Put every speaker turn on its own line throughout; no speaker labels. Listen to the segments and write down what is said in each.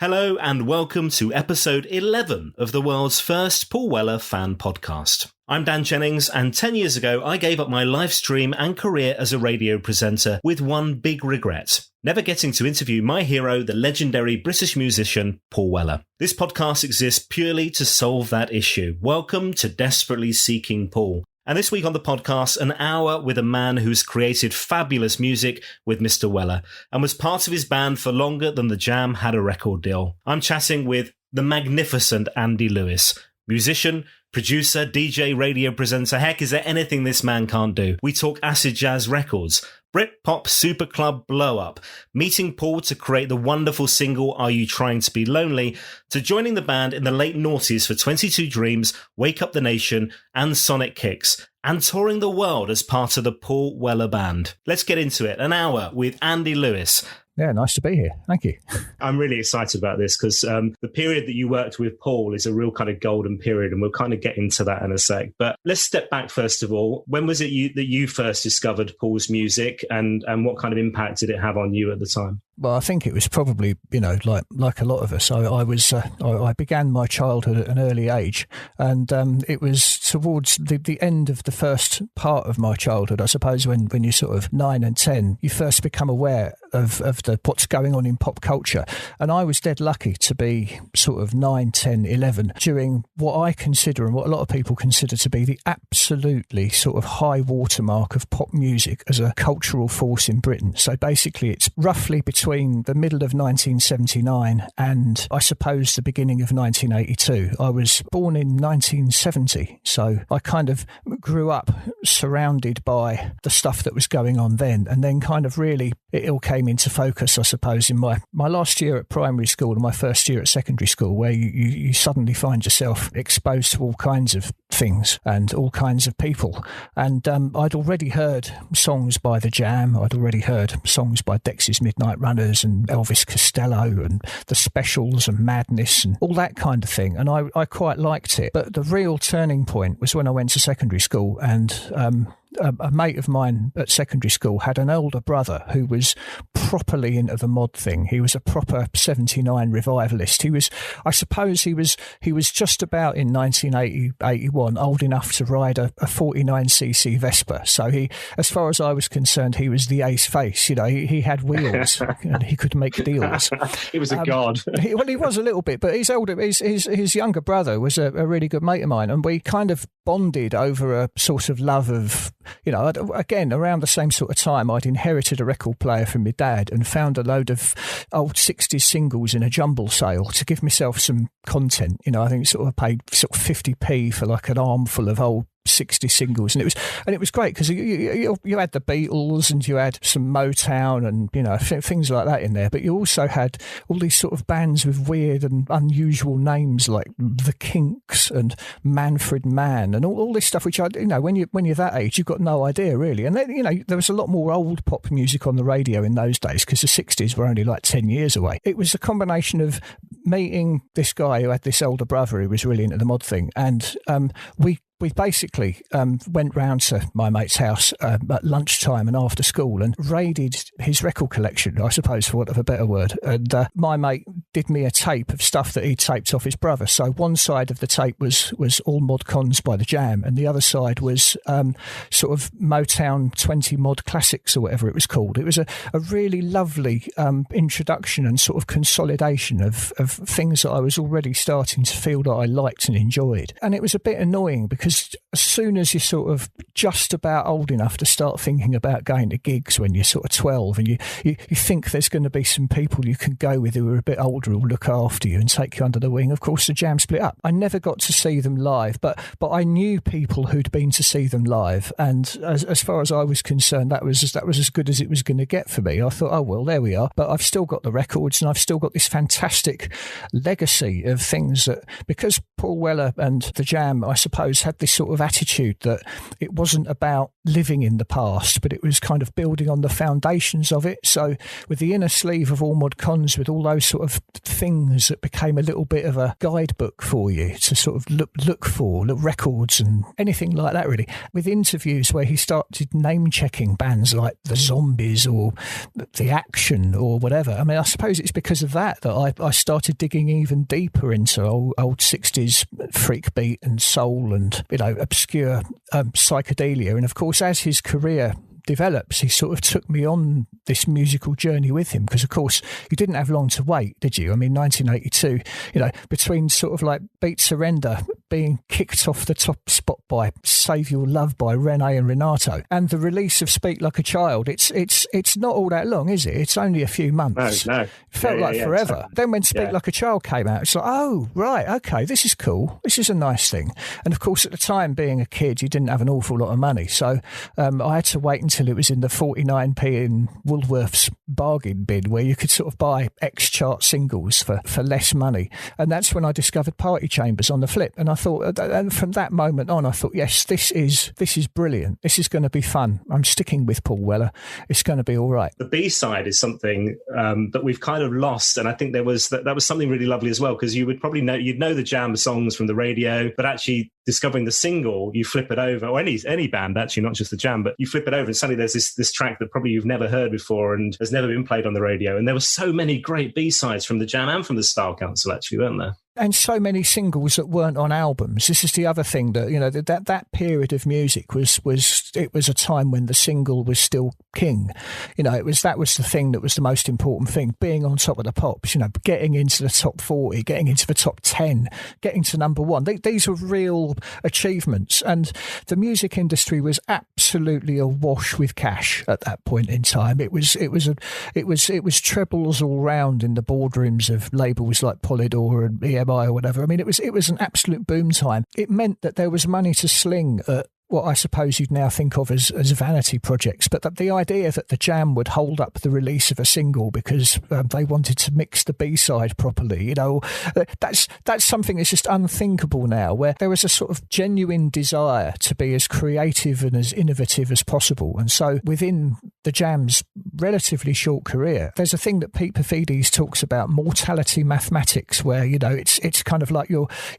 Hello and welcome to episode 11 of the world's first Paul Weller fan podcast. I'm Dan Jennings, and 10 years ago I gave up my live stream and career as a radio presenter with one big regret: never getting to interview my hero, the legendary British musician Paul Weller. This podcast exists purely to solve that issue. Welcome to Desperately Seeking Paul. And this week on the podcast, an hour with a man who's created fabulous music with Mr. Weller and was part of his band for longer than the Jam had a record deal. I'm chatting with the magnificent Andy Lewis, musician, producer, DJ, radio presenter. Heck, is there anything this man can't do? We talk acid jazz records, Brit Pop super club blow up, meeting Paul to create the wonderful single Are You Trying to Be Lonely, to joining the band in the late noughties for 22 Dreams, Wake Up the Nation and Sonik Kicks, and touring the world as part of the Paul Weller Band. Let's get into it. An hour with Andy Lewis.
Yeah, nice to be here. Thank you.
I'm really excited about this because the period that you worked with Paul is a real kind of golden period, and we'll kind of get into that in a sec. But let's step back first of all. When was it that you first discovered Paul's music, and what kind of impact did it have on you at the time?
Well, I think it was probably, like a lot of us. I began my childhood at an early age, and it was towards the end of the first part of my childhood, I suppose, when you're sort of 9 and 10, you first become aware of what's going on in pop culture. And I was dead lucky to be sort of 9, 10, 11 during what I consider and what a lot of people consider to be the absolutely sort of high watermark of pop music as a cultural force in Britain. So basically it's roughly between the middle of 1979 and I suppose the beginning of 1982. I was born in 1970, so I kind of grew up surrounded by the stuff that was going on then, and then kind of really it all came into focus, I suppose, in my last year at primary school and my first year at secondary school, where you suddenly find yourself exposed to all kinds of things and all kinds of people. And I'd already heard songs by The Jam, I'd already heard songs by Dexys Midnight Runners and Elvis Costello and The Specials and Madness and all that kind of thing, and I quite liked it. But the real turning point was when I went to secondary school, and a mate of mine at secondary school had an older brother who was properly into the mod thing. He was a proper 79 revivalist. I suppose he was just about in 1980-81 old enough to ride a 49cc Vespa. So he, as far as I was concerned, he was the ace face. He had wheels and he could make deals.
He was a god.
He was a little bit, but his younger brother was a really good mate of mine, and we kind of bonded over a sort of love of, again, around the same sort of time, I'd inherited a record player from my dad and found a load of old 60s singles in a jumble sale to give myself some content. I think sort of paid sort of 50p for like an armful of old 60 singles, and it was great because you had the Beatles and you had some Motown and things like that in there, but you also had all these sort of bands with weird and unusual names like the Kinks and Manfred Mann and all this stuff, which when you're that age you've got no idea really. And then there was a lot more old pop music on the radio in those days because the 60s were only like 10 years away. It was a combination of meeting this guy who had this older brother who was really into the mod thing, and we basically went round to my mate's house at lunchtime and after school and raided his record collection, I suppose, for want of a better word. And my mate did me a tape of stuff that he'd taped off his brother. So one side of the tape was All Mod Cons by The Jam, and the other side was sort of Motown 20 Mod Classics or whatever it was called. It was a really lovely introduction and sort of consolidation of things that I was already starting to feel that I liked and enjoyed. And it was a bit annoying because as soon as you're sort of just about old enough to start thinking about going to gigs when you're sort of 12 and you think there's going to be some people you can go with who are a bit older who'll look after you and take you under the wing, of course the Jam split up. I never got to see them live, but I knew people who'd been to see them live, and as far as I was concerned, that was as good as it was going to get for me. I thought, oh well, there we are, but I've still got the records and I've still got this fantastic legacy of things that, because Paul Weller and the Jam, I suppose, had this sort of attitude that it wasn't about living in the past, but it was kind of building on the foundations of it. So with the inner sleeve of All Mod Cons, with all those sort of things that became a little bit of a guidebook for you to sort of look for records and anything like that, really. With interviews where he started name-checking bands like The Zombies or The Action or whatever. I mean, I suppose it's because of that I started digging even deeper into old 60s freak beat and soul and, you know, obscure psychedelia. And of course, as his career develops, he sort of took me on this musical journey with him, because of course you didn't have long to wait, did you? I mean, 1982, you know, between sort of like Beat Surrender being kicked off the top spot by Save Your Love by Rene and Renato and the release of Speak Like a Child, it's not all that long, is it? It's only a few months.
No.
It felt like forever. Then when Speak Like a Child came out, it's like, oh right, okay, this is cool, this is a nice thing. And of course, at the time, being a kid, you didn't have an awful lot of money, so I had to wait until it was in the 49p in Woolworth's bargain bin, where you could sort of buy X-chart singles for less money. And that's when I discovered Party Chambers on the Flip. And I thought, and from that moment on, I thought, yes, this is brilliant. This is going to be fun. I'm sticking with Paul Weller. It's going to be all right.
The B-side is something that we've kind of lost. And I think that was something really lovely as well, because you would probably you'd know the Jam songs from the radio, but actually discovering the single, you flip it over, or any band, actually, not just the Jam, but you flip it over and suddenly there's this track that probably you've never heard before and has never been played on the radio. And there were so many great B-sides from the Jam and from the Style Council, actually, weren't there?
And so many singles that weren't on albums. This is the other thing, that, you know, that period of music was a time when the single was still king. You know, that was the thing that was the most important thing, being on top of the pops, you know, getting into the top 40, getting into the top 10, getting to number one. These were real achievements, and the music industry was absolutely awash with cash at that point in time. It was trebles all round in the boardrooms of labels like Polydor and EMI or whatever. I mean, it was an absolute boom time. It meant that there was money to sling at what I suppose you'd now think of as vanity projects, but the idea that the Jam would hold up the release of a single because they wanted to mix the B-side properly, you know, that's something that's just unthinkable now, where there was a sort of genuine desire to be as creative and as innovative as possible. And so within the Jam's relatively short career, there's a thing that Pete Paphides talks about, mortality mathematics, where, you know, it's kind of like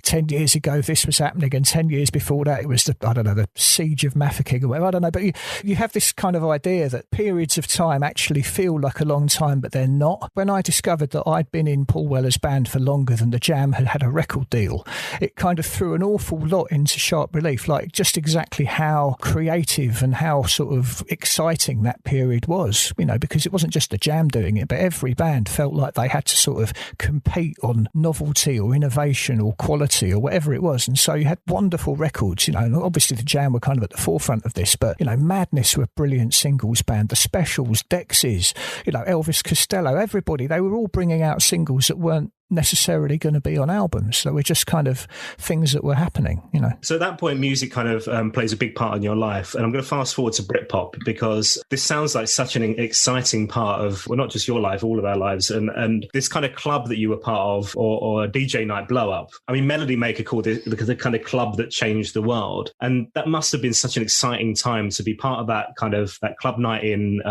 10 years ago this was happening, and 10 years before that it was the siege of Mafeking or whatever, I don't know, but you have this kind of idea that periods of time actually feel like a long time, but they're not. When I discovered that I'd been in Paul Weller's band for longer than the Jam had a record deal, it kind of threw an awful lot into sharp relief, like just exactly how creative and how sort of exciting that period was, you know, because it wasn't just the Jam doing it, but every band felt like they had to sort of compete on novelty or innovation or quality or whatever it was. And so you had wonderful records, you know, and obviously the Jam were kind of at the forefront of this, but, you know, Madness were a brilliant singles band, the Specials, Dexys, you know, Elvis Costello, everybody, they were all bringing out singles that weren't necessarily going to be on albums. So we're just kind of things that were happening, you know. So at that point, music kind of plays a big part in your life. And I'm going to fast forward to Brit Pop, because this sounds like such an exciting part of, well, not just your life, all of our lives. And this kind of club that you were part of, or a DJ night blow up. I mean, Melody Maker called it the kind of club that changed the world. And that must have been such an exciting time to be part of that club night in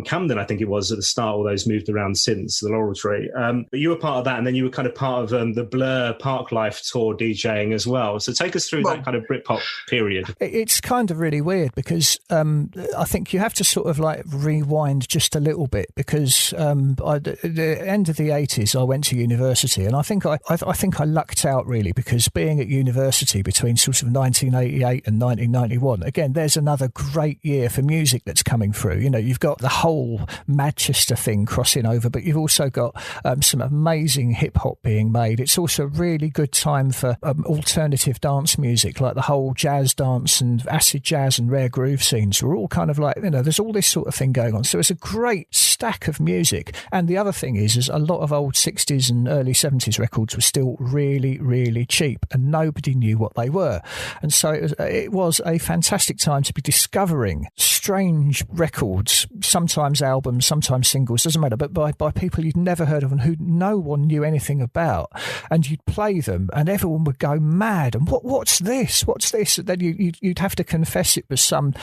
Camden, I think it was at the start, although those moved around since, the Laurel Tree. But you were part of that, and then you were kind of part of the Blur Parklife tour DJing as well. So take us through that kind of Britpop period. It's kind of really weird, because I think you have to sort of like rewind just a little bit, because at the end of the 80s I went to university, and I think I lucked out really, because being at university between sort of 1988 and 1991, again, there's another great year for music that's coming through. You know, you've got the whole Manchester thing crossing over, but you've also got some amazing hip-hop being made. It's also a really good time for alternative dance music, like the whole jazz dance and acid jazz and rare groove scenes. We're all kind of like, you know, there's all this sort of thing going on. So it's a great stack of music. And the other thing is a lot of old 60s and early 70s records were still really, really cheap, and nobody knew what they were. And so it was a fantastic time to be discovering strange records, sometimes albums, sometimes singles, doesn't matter, but by people you'd never heard of and who no one knew anything anything about, and you'd play them and everyone would go mad. And what's this? And then you'd have to confess it was some,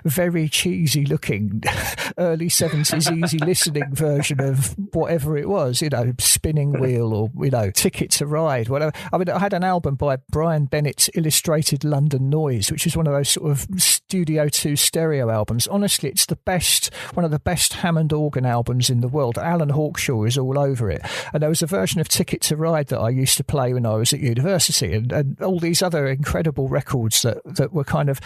very cheesy looking early 70s easy listening version of whatever it was, Spinning Wheel or, Ticket to Ride, whatever. I mean, I had an album by Brian Bennett's Illustrated London Noise, which is one of those sort of Studio 2 stereo albums. Honestly, it's one of the best Hammond organ albums in the world. Alan Hawkshaw is all over it. And there was a version of Ticket to Ride that I used to play when I was at university, and all these other incredible records that were kind of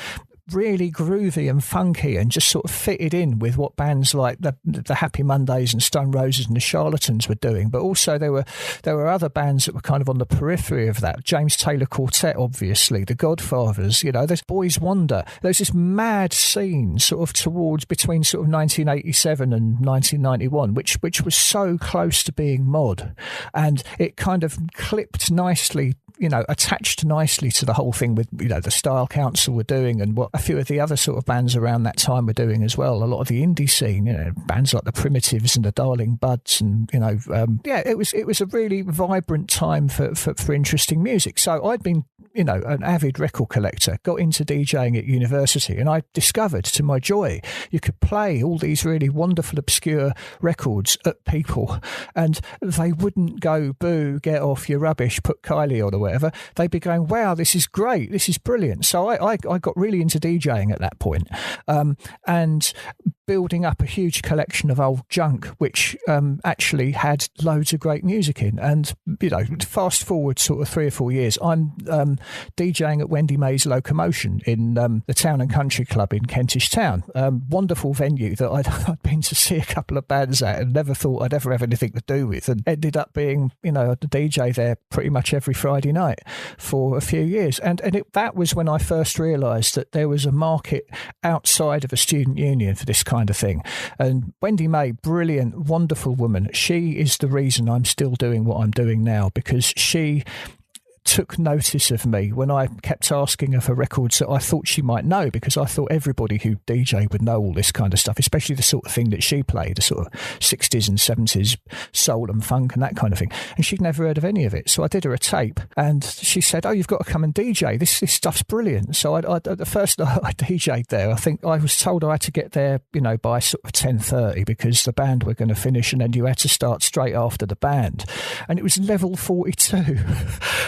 really groovy and funky and just sort of fitted in with what bands like the Happy Mondays and Stone Roses and the Charlatans were doing. But also there were other bands that were kind of on the periphery of that. James Taylor Quartet, obviously, the Godfathers, there's Boys Wonder. There's this mad scene sort of between sort of 1987 and 1991, which was so close to being mod, and it kind of clipped nicely, attached nicely to the whole thing with, the Style Council were doing and what a few of the other sort of bands around that time were doing as well. A lot of the indie scene, bands like the Primitives and the Darling Buds, and it was a really vibrant time for interesting music. So I'd been an avid record collector, got into DJing at university, and I discovered, to my joy, you could play all these really wonderful obscure records at people and they wouldn't go, boo, get off, you're rubbish, put Kylie on or whatever. They'd be going, wow, this is great, this is brilliant. So I got really into DJing at that point, and building up a huge collection of old junk, which actually had loads of great music in. And, fast forward sort of 3 or 4 years, I'm DJing at Wendy May's Locomotion in the Town and Country Club in Kentish Town. Wonderful venue that I'd been to see a couple of bands at and never thought I'd ever have anything to do with, and ended up being, a DJ there pretty much every Friday night for a few years. And that was when I first realised that there was a market outside of a student union for this kind of thing. And Wendy May, brilliant, wonderful woman, she is the reason I'm still doing what I'm doing now, because she took notice of me when I kept asking her for records that I thought she might know, because I thought everybody who DJ would know all this kind of stuff, especially the sort of thing that she played, the sort of 60s and 70s soul and funk and that kind of thing. And she'd never heard of any of it. So I did her a tape and she said, oh, you've got to come and DJ. This stuff's brilliant. So I the first night I DJ'd there, I think I was told I had to get there, by sort of 10:30 because the band were going to finish, and then you had to start straight after the band. And it was level 42.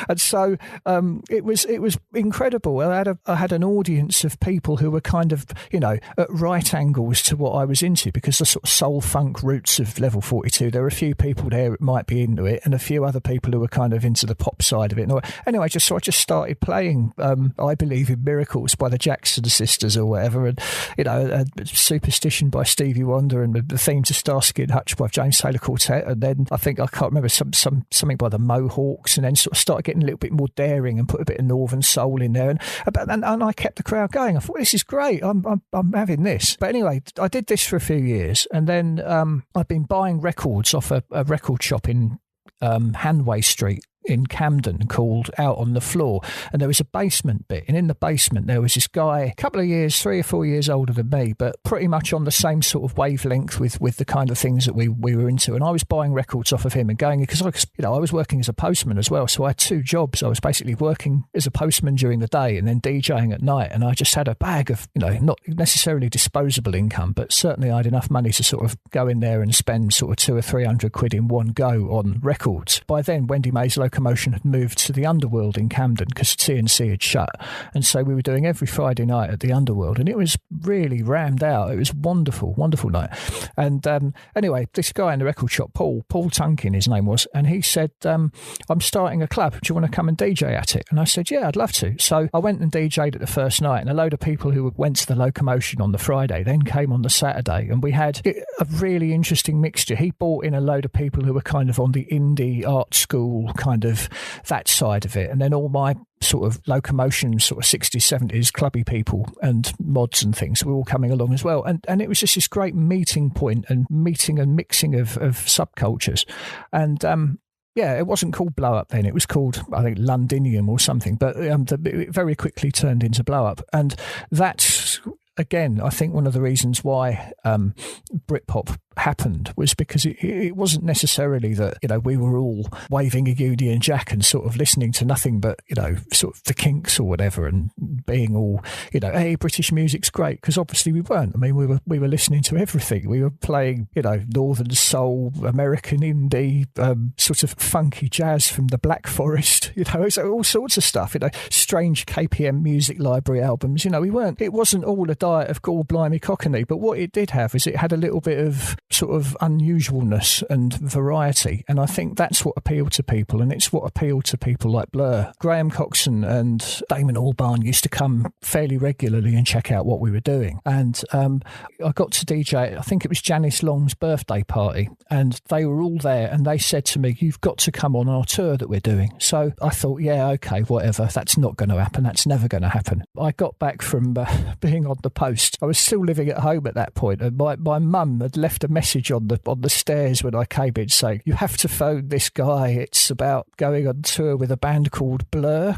And so it was incredible. I had an audience of people who were kind of, at right angles to what I was into, because the sort of soul funk roots of level 42, there were a few people there that might be into it and a few other people who were kind of into the pop side of it. Anyway, I just started playing I Believe in Miracles by the Jackson Sisters or whatever, and, Superstition by Stevie Wonder, and the theme to Starsky and Hutch by James Taylor Quartet, and then I think, I can't remember, something by the Mohawks, and then sort of started getting a little bit more daring and put a bit of Northern soul in there, and I kept the crowd going. I thought, this is great, I'm having this. But anyway, I did this for a few years, and then I've been buying records off a record shop in Hanway Street in Camden called Out on the Floor, and there was a basement bit, and in the basement there was this guy, a couple of years, 3 or 4 years older than me, but pretty much on the same sort of wavelength with the kind of things that we were into. And I was buying records off of him and going, because I was working as a postman as well, so I had 2 jobs. I was basically working as a postman during the day and then DJing at night, and I just had a bag of, not necessarily disposable income, but certainly I had enough money to sort of go in there and spend sort of 200 or 300 quid in one go on records. By then, Wendy May's Locomotion had moved to the Underworld in Camden because TNC had shut, and so we were doing every Friday night at the Underworld, and it was really rammed out. It was wonderful night. And anyway, this guy in the record shop, Paul Tunkin his name was, and he said, I'm starting a club, do you want to come and DJ at it? And I said, yeah, I'd love to. So I went and DJ'd at the first night, and a load of people who went to the Locomotion on the Friday then came on the Saturday, and we had a really interesting mixture. He brought in a load of people who were kind of on the indie art school kind of that side of it, and then all my sort of Locomotion sort of 60s 70s clubby people and mods and things were all coming along as well, and it was just this great meeting point and mixing of subcultures. And yeah, it wasn't called Blow Up then. It was called, I think, Londinium or something, but it very quickly turned into Blow Up. And that's, again, I think one of the reasons why Brit Pop happened was because it wasn't necessarily that, we were all waving a Union Jack and sort of listening to nothing but, sort of the Kinks or whatever, and being all, hey, British music's great, because obviously we weren't. I mean, we were listening to everything. We were playing, Northern Soul, American indie, sort of funky jazz from the Black Forest, so all sorts of stuff, strange KPM Music Library albums. It wasn't all a diet of gore blimey cockney, but what it did have is it had a little bit of sort of unusualness and variety, and I think that's what appealed to people, and it's what appealed to people like Blur. Graham Coxon and Damon Albarn used to come fairly regularly and check out what we were doing, and I got to DJ, I think it was Janice Long's birthday party, and they were all there, and they said to me, you've got to come on our tour that we're doing. So I thought, yeah, okay, whatever, that's not going to happen, that's never going to happen. I got back from being on the post. I was still living at home at that point, and my mum had left a message on the stairs when I came in saying, you have to phone this guy, it's about going on tour with a band called Blur, ?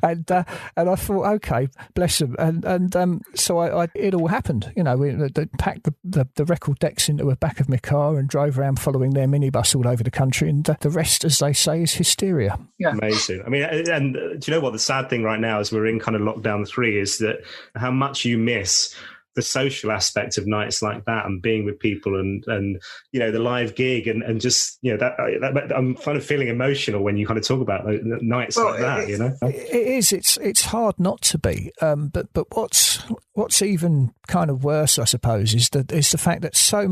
And I thought, okay, bless them. And so it all happened. We packed the record decks into the back of my car and drove around following their minibus all over the country, and the rest, as they say, is hysteria.
Yeah. Amazing. I mean, and do you know what the sad thing right now, as we're in kind of lockdown 3, is that how much you miss the social aspect of nights like that, and being with people, and the live gig, and just that I'm kind of feeling emotional when you kind of talk about nights like that.
It is. It's hard not to be. But what's even kind of worse, I suppose, is the fact that so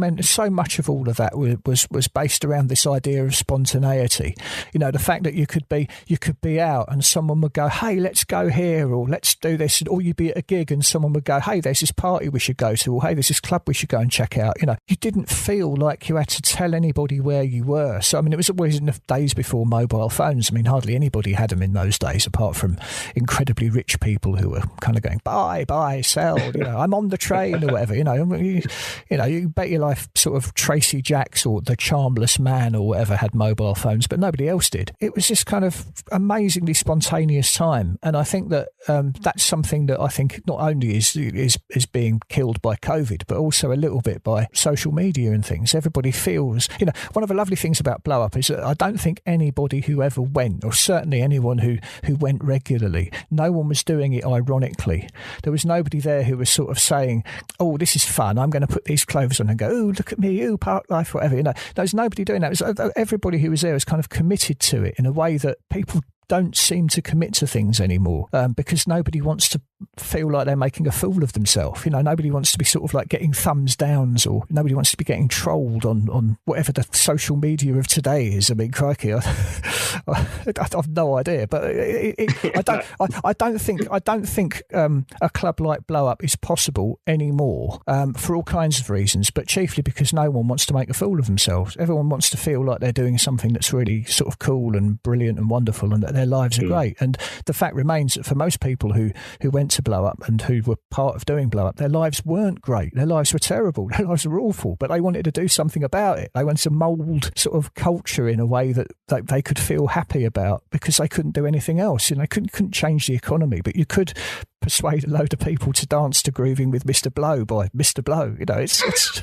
much of all of that was based around this idea of spontaneity. The fact that you could be out and someone would go, hey, let's go here, or let's do this, or you'd be at a gig and someone would go, hey, there's this party we should go to, or hey, there's this club we should go and check out. You didn't feel like you had to tell anybody where you were. So I mean, it was always in the days before mobile phones. I mean, hardly anybody had them in those days, apart from incredibly rich people who were kind of going, buy, sell. I'm on the train or whatever. You bet your life, sort of Tracy Jacks or the Charmless Man or whatever had mobile phones, but nobody else did. It was this kind of amazingly spontaneous time, and I think that that's something that I think not only is being killed by COVID, but also a little bit by social media and things. Everybody feels, one of the lovely things about Blow Up is that I don't think anybody who ever went, or certainly anyone who went regularly, no one was doing it ironically. There was nobody there who was sort of saying, oh, this is fun, I'm going to put these clothes on and go, oh, look at me, oh, Parklife, whatever. There's nobody doing that. It was, everybody who was there was kind of committed to it in a way that people don't seem to commit to things anymore, because nobody wants to feel like they're making a fool of themselves. Nobody wants to be sort of like getting thumbs downs, or nobody wants to be getting trolled on whatever the social media of today is. I mean, crikey, I've no idea, but I don't think a club like Blow Up is possible anymore, for all kinds of reasons, but chiefly because no one wants to make a fool of themselves. Everyone wants to feel like they're doing something that's really sort of cool and brilliant and wonderful, and that their lives are great. And the fact remains that for most people who went to Blow Up and who were part of doing Blow Up, their lives weren't great. Their lives were terrible. Their lives were awful, but they wanted to do something about it. They wanted to mould sort of culture in a way that they could feel happy about, because they couldn't do anything else. They couldn't change the economy, but you could persuade a load of people to dance to Grooving with Mr. Blow by Mr. Blow. It's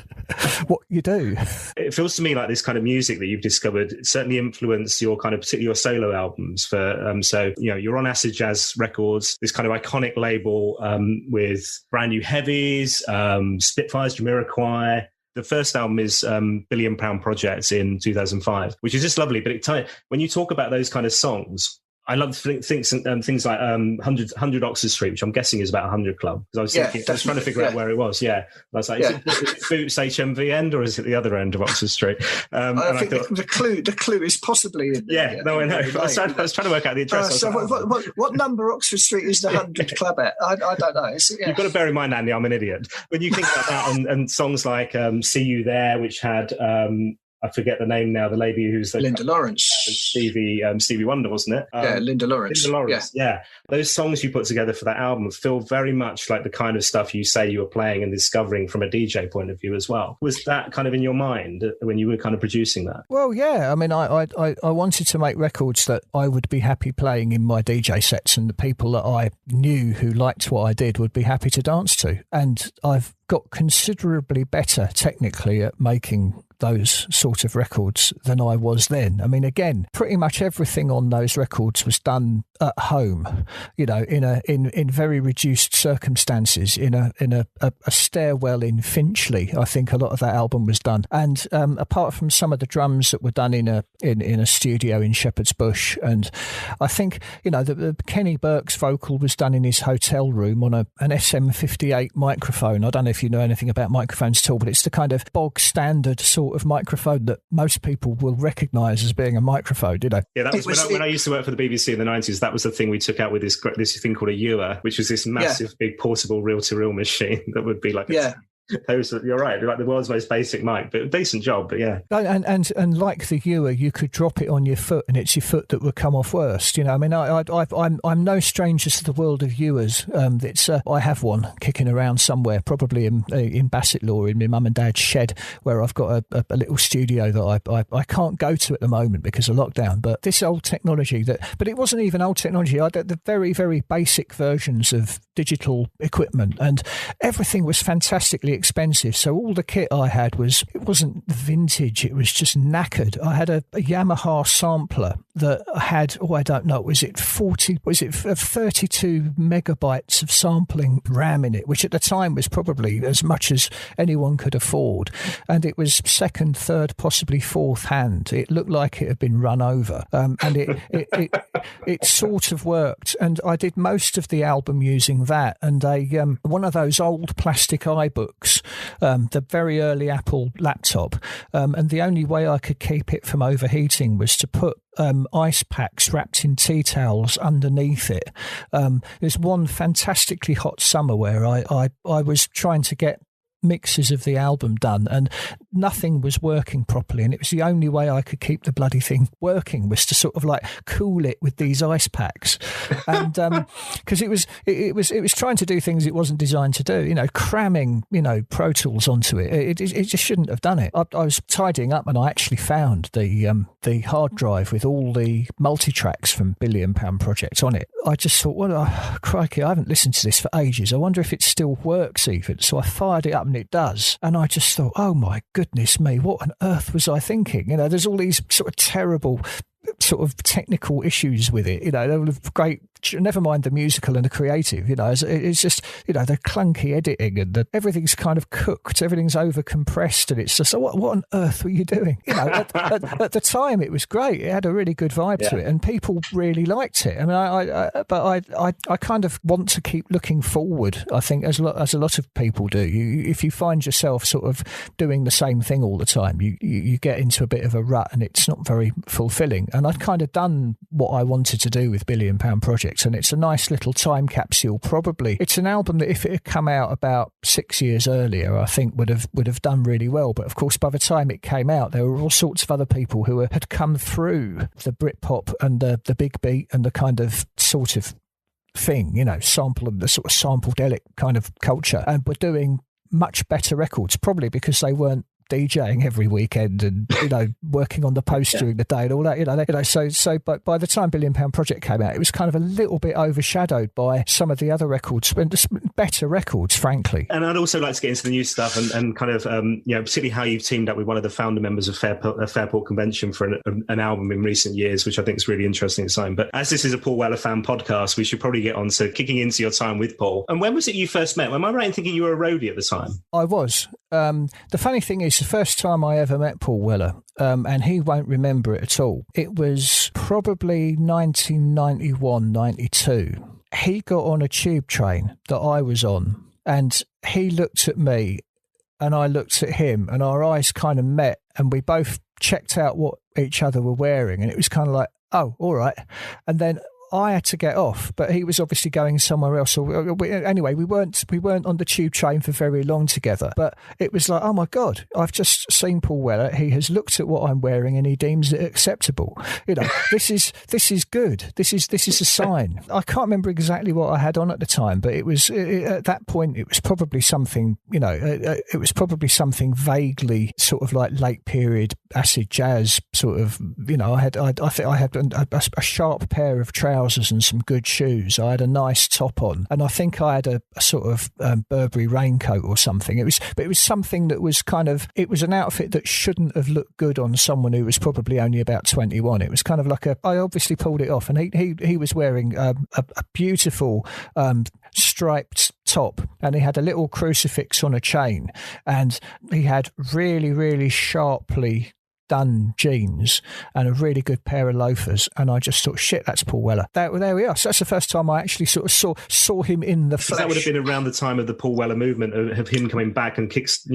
what you do.
It feels to me like this kind of music that you've discovered certainly influenced your kind of, particularly your solo albums. So you're on Acid Jazz Records, this kind of iconic label, with brand new heavies, Spitfires, Jamiroquai. The first album is Billion Pound Project in 2005, which is just lovely. But when you talk about those kind of songs, I love things like 100 Oxford Street, which I'm guessing is about 100 Club. Because I was trying to figure out where it was. Yeah, I was like, is it Boots HMV end, or is it the other end of Oxford Street?
I think the clue is possibly in there.
Yeah, no, I know. I was trying to work out the address.
What number Oxford Street is the 100 Club at? I don't know.
You've got to bear in mind, Andy, I'm an idiot. When you think about that, and songs like See You There, which had I forget the name now, the lady who's
Linda Lawrence.
Stevie Wonder, wasn't it?
Linda Lawrence.
Yeah. Those songs you put together for that album feel very much like the kind of stuff you say you were playing and discovering from a DJ point of view as well. Was that kind of in your mind when you were kind of producing that?
Well, yeah. I mean, I wanted to make records that I would be happy playing in my DJ sets, and the people that I knew who liked what I did would be happy to dance to. And I've got considerably better technically at making those sort of records than I was then. I mean, again, pretty much everything on those records was done at home, in very reduced circumstances, in a stairwell in Finchley. I think a lot of that album was done, and apart from some of the drums that were done in a studio in Shepherd's Bush, and I think the Kenny Burke's vocal was done in his hotel room on an SM58 microphone. I don't know if you know anything about microphones at all, but it's the kind of bog standard sort of microphone that most people will recognise as being a microphone. Yeah,
that was when I used to work for the BBC in the 90s. That was the thing we took out with this thing called a Ewer, which was this massive, big portable reel-to-reel machine that would be like you're right, like the world's most basic mic, but a decent job. But yeah,
and like the Ewer, you could drop it on your foot, and it's your foot that would come off worst. I mean, I'm no stranger to the world of Ewers. I have one kicking around somewhere, probably in Bassetlaw, in my mum and dad's shed, where I've got a little studio that I can't go to at the moment because of lockdown. But this old technology but it wasn't even old technology. I did the very, very basic versions of digital equipment, and everything was fantastically expensive. So all the kit I had wasn't vintage, it was just knackered. I had a Yamaha sampler that had, I don't know, was it 32 megabytes of sampling RAM in it, which at the time was probably as much as anyone could afford. And it was second, third, possibly fourth hand. It looked like it had been run over. And it sort of worked. And I did most of the album using that and one of those old plastic iBooks, the very early Apple laptop, and the only way I could keep it from overheating was to put ice packs wrapped in tea towels underneath it. There's one fantastically hot summer where I was trying to get mixes of the album done and nothing was working properly, and it was the only way I could keep the bloody thing working was to sort of like cool it with these ice packs, and because it was trying to do things it wasn't designed to do, cramming Pro Tools onto it. It just shouldn't have done it. I was tidying up and I actually found the hard drive with all the multi-tracks from Billion Pound Project on it. I just thought, crikey, I haven't listened to this for ages. I wonder if it still works even. So I fired it up and it does. And I just thought, oh my goodness me, what on earth was I thinking? There's all these sort of terrible sort of technical issues with it. They were great, never mind the musical and the creative, it's just, the clunky editing and everything's kind of cooked, everything's over compressed, and it's just, what on earth were you doing? At the time it was great. It had a really good vibe to it and people really liked it. I mean, I kind of want to keep looking forward, I think, as a lot of people do. If you find yourself sort of doing the same thing all the time, you get into a bit of a rut and it's not very fulfilling. And I'd kind of done what I wanted to do with Billion Pound Project, and it's a nice little time capsule. Probably it's an album that if it had come out about 6 years earlier, I think would have done really well. But of course, by the time it came out, there were all sorts of other people who had come through the Brit Pop and the big beat and the kind of sort of thing, the sort of sampledelic kind of culture, and were doing much better records, probably because they weren't DJing every weekend and working on the post during the day and all that. So but by the time Billion Pound Project came out, it was kind of a little bit overshadowed by some of the other records, and just better records, frankly.
And I'd also like to get into the new stuff and kind of particularly how you've teamed up with one of the founder members of Fairport Convention for an album in recent years, which I think is really interesting and exciting. But as this is a Paul Weller fan podcast, we should probably get on to kicking into your time with Paul. And when was it you first met? Am I right in thinking you were a roadie at the time?
I was. The funny thing is, the first time I ever met Paul Weller, and he won't remember it at all, it was probably 1991, 92. He got on a tube train that I was on, and he looked at me and I looked at him, and our eyes kind of met, and we both checked out what each other were wearing, and it was kind of like, oh, all right. And then I had to get off, but he was obviously going somewhere else. Anyway, we weren't on the tube train for very long together. But it was like, oh my God, I've just seen Paul Weller. He has looked at what I'm wearing and he deems it acceptable. This is good. This is a sign. I can't remember exactly what I had on at the time, but it was at that point it was probably something. It was probably something vaguely sort of like late period acid jazz sort of. I think I had a sharp pair of trousers trousers and some good shoes. I had a nice top on, and I think I had a sort of Burberry raincoat or something. It was something that was kind of, it was an outfit that shouldn't have looked good on someone who was probably only about 21. It was kind of like I obviously pulled it off, and he was wearing a beautiful striped top, and he had a little crucifix on a chain, and he had really, really sharply done jeans and a really good pair of loafers, and I just thought, shit, that's Paul Weller. There we are. So that's the first time I actually sort of saw him in the flesh.
That would have been around the time of the Paul Weller movement, of him coming back and kicking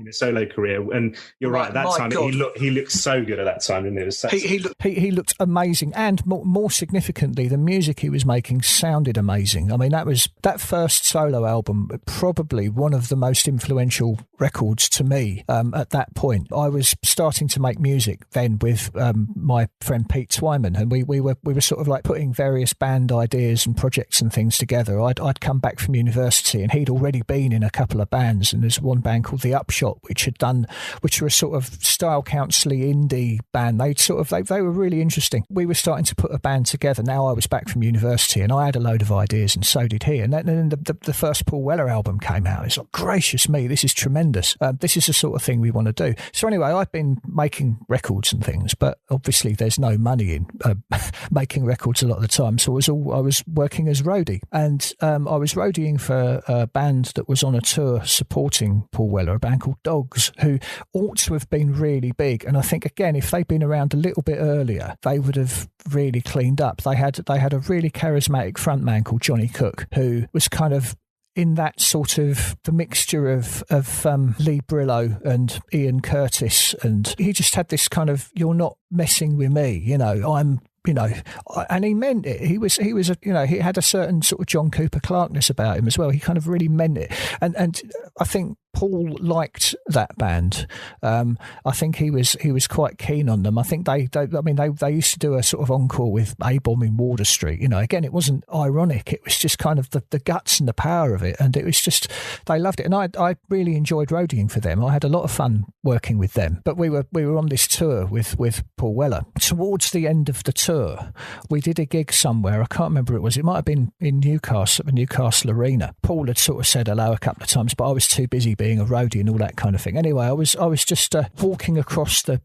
his solo career. And you're right, at that time he looked so good at that time, didn't he?
He looked amazing, and more significantly, the music he was making sounded amazing. I mean, that first solo album, probably one of the most influential records to me at that point. I was starting to make music then with my friend Pete Twyman, and we were sort of like putting various band ideas and projects and things together. I'd come back from university, and he'd already been in a couple of bands, and there's one band called The Upshot which were a sort of style council-y indie band. They were really interesting. We were starting to put a band together. Now I was back from university, and I had a load of ideas, and so did he. And then the first Paul Weller album came out. It's like, gracious me, this is tremendous. This is the sort of thing we want to do. So anyway, I've been making records and things, but obviously there's no money in making records a lot of the time. So I was working as roadie, and I was roadieing for a band that was on a tour supporting Paul Weller, a band called Dogs, who ought to have been really big. And I think, again, if they'd been around a little bit earlier, they would have really cleaned up. They had a really charismatic frontman called Johnny Cook, who was kind of in that sort of the mixture of Lee Brillo and Ian Curtis, and he just had this kind of, you're not messing with me, and he meant it. He had a certain sort of John Cooper Clarkness about him as well. He kind of really meant it, and I think Paul liked that band. I think he was quite keen on them. I think they used to do a sort of encore with A-Bomb in Wardour Street. Again, it wasn't ironic. It was just kind of the guts and the power of it, and it was just, they loved it. And I really enjoyed roadieing for them. I had a lot of fun working with them. But we were on this tour with Paul Weller. Towards the end of the tour, we did a gig somewhere. I can't remember where it was. It might have been in Newcastle, at the Newcastle Arena. Paul had sort of said hello a couple of times, but I was too busy being a roadie and all that kind of thing. Anyway, I was just walking across the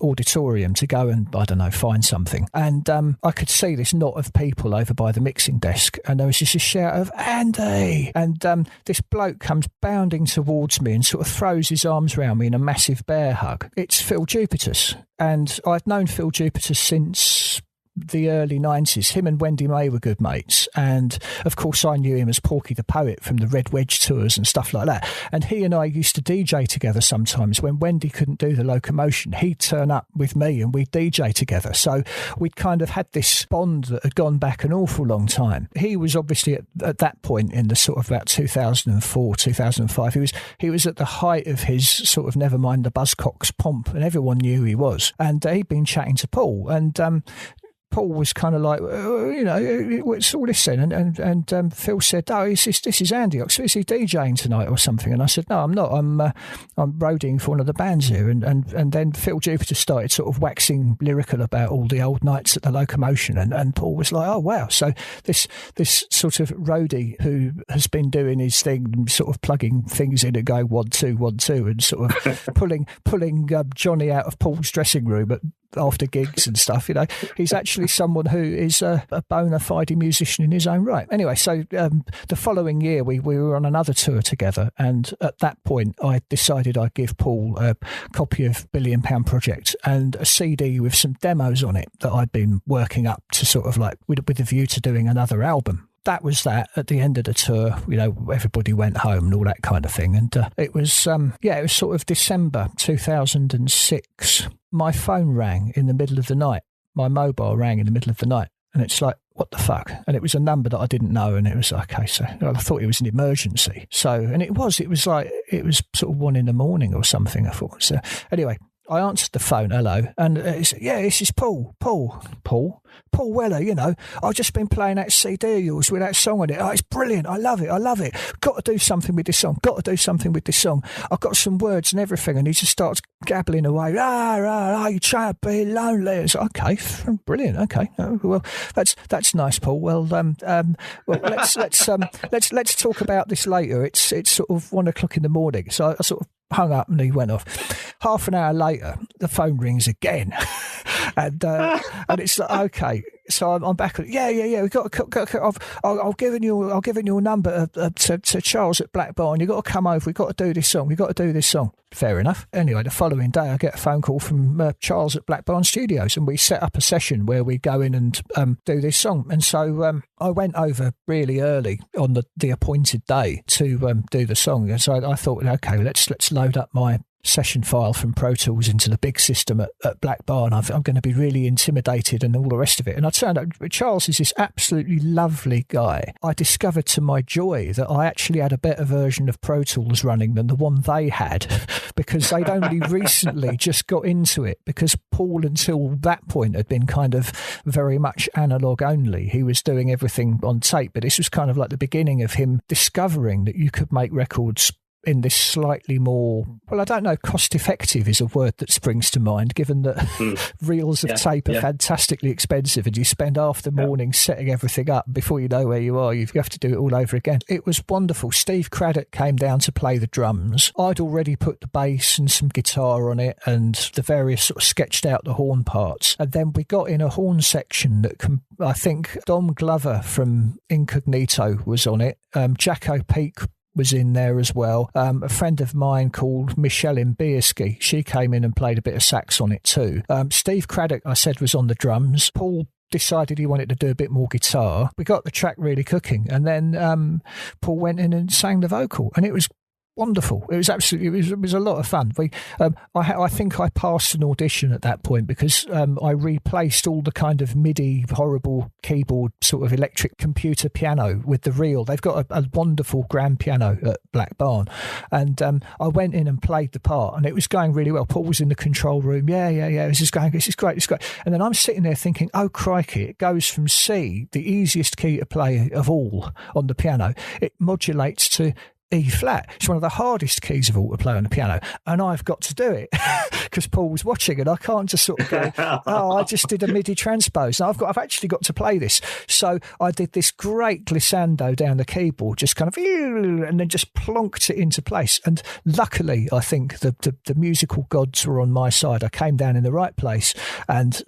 auditorium to go and, I don't know, find something, and I could see this knot of people over by the mixing desk, and there was just a shout of Andy, and this bloke comes bounding towards me and sort of throws his arms around me in a massive bear hug. It's Phil Jupitus, and I'd known Phil Jupitus since the early 90s. Him and Wendy May were good mates, and of course I knew him as Porky the Poet from the Red Wedge tours and stuff like that, and he and I used to DJ together sometimes. When Wendy couldn't do the locomotion, he'd turn up with me and we'd DJ together, so we'd kind of had this bond that had gone back an awful long time. He was obviously at that point in the sort of about 2004 2005, he was at the height of his sort of never mind the Buzzcocks pomp, and everyone knew who he was, and he'd been chatting to Paul, and Paul was kind of like, what's all this then? And Phil said, oh, this is Andy. So is he DJing tonight or something? And I said, no, I'm not. I'm roadieing for one of the bands here. And then Phil Jupiter started sort of waxing lyrical about all the old nights at the Locomotion. And Paul was like, oh, wow. So this sort of roadie who has been doing his thing, sort of plugging things in and going 1 2 1 2, and sort of pulling Johnny out of Paul's dressing room after gigs and stuff, he's actually someone who is a bona fide musician in his own right. Anyway, so the following year we were on another tour together, and at that point I decided I'd give Paul a copy of £1 Billion Project and a CD with some demos on it that I'd been working up to sort of like with a view to doing another album. That was that. At the end of the tour, everybody went home and all that kind of thing. And it was sort of December 2006. My phone rang in the middle of the night. My mobile rang in the middle of the night. And it's like, what the fuck? And it was a number that I didn't know. And it was like, okay, so I thought it was an emergency. So, and it was sort of 1 a.m. or something, I thought. So anyway, I answered the phone, hello, and he said, yeah, this is Paul Weller, you know, I've just been playing that CD of yours with that song on it. Oh, it's brilliant. I love it. Got to do something with this song. I've got some words and everything. And he just starts gabbling away. You try to be lonely. It's okay, brilliant. Okay, well, that's nice, Paul. Well, let's talk about this later. It's sort of 1:00 in the morning. So I sort of hung up and he went off. Half an hour later, the phone rings again, and it's like, okay. So I'm back. Yeah. We've got. I'll give you a number to Charles at Black Barn. You've got to come over. We've got to do this song. Fair enough. Anyway, the following day, I get a phone call from Charles at Black Barn Studios, and we set up a session where we go in and do this song. And so I went over really early on the appointed day to do the song. And so I thought, okay, let's load up my session file from Pro Tools into the big system at Black Barn. I'm going to be really intimidated and all the rest of it. And I turned out Charles is this absolutely lovely guy. I discovered to my joy that I actually had a better version of Pro Tools running than the one they had, because they'd only recently just got into it, because Paul until that point had been kind of very much analog only. He was doing everything on tape, but this was kind of like the beginning of him discovering that you could make records in this slightly more, well, I don't know, cost-effective is a word that springs to mind, given that reels of tape are fantastically expensive and you spend half the morning setting everything up. Before you know where you are, you have to do it all over again. It was wonderful. Steve Craddock came down to play the drums. I'd already put the bass and some guitar on it and the various sort of sketched out the horn parts. And then we got in a horn section that I think Dom Glover from Incognito was on it. Jacko Peak was in there as well. A friend of mine called Michelle Imbierski, she came in and played a bit of sax on it too. Steve Craddock, I said, was on the drums. Paul decided he wanted to do a bit more guitar. We got the track really cooking, and then Paul went in and sang the vocal, and it was wonderful. It was absolutely, it was a lot of fun. I think I passed an audition at that point because I replaced all the kind of MIDI horrible keyboard sort of electric computer piano with the real. They've got a wonderful grand piano at Black Barn, and I went in and played the part, and it was going really well. Paul was in the control room. Yeah. This is great. And then I'm sitting there thinking, oh crikey, it goes from C, the easiest key to play of all on the piano. It modulates to E flat. It's one of the hardest keys of all to play on the piano, and I've got to do it because Paul was watching, and I can't just sort of go, oh, I just did a MIDI transpose. Now I've actually got to play this. So I did this great glissando down the keyboard, just kind of, and then just plonked it into place. And luckily, I think the musical gods were on my side. I came down in the right place and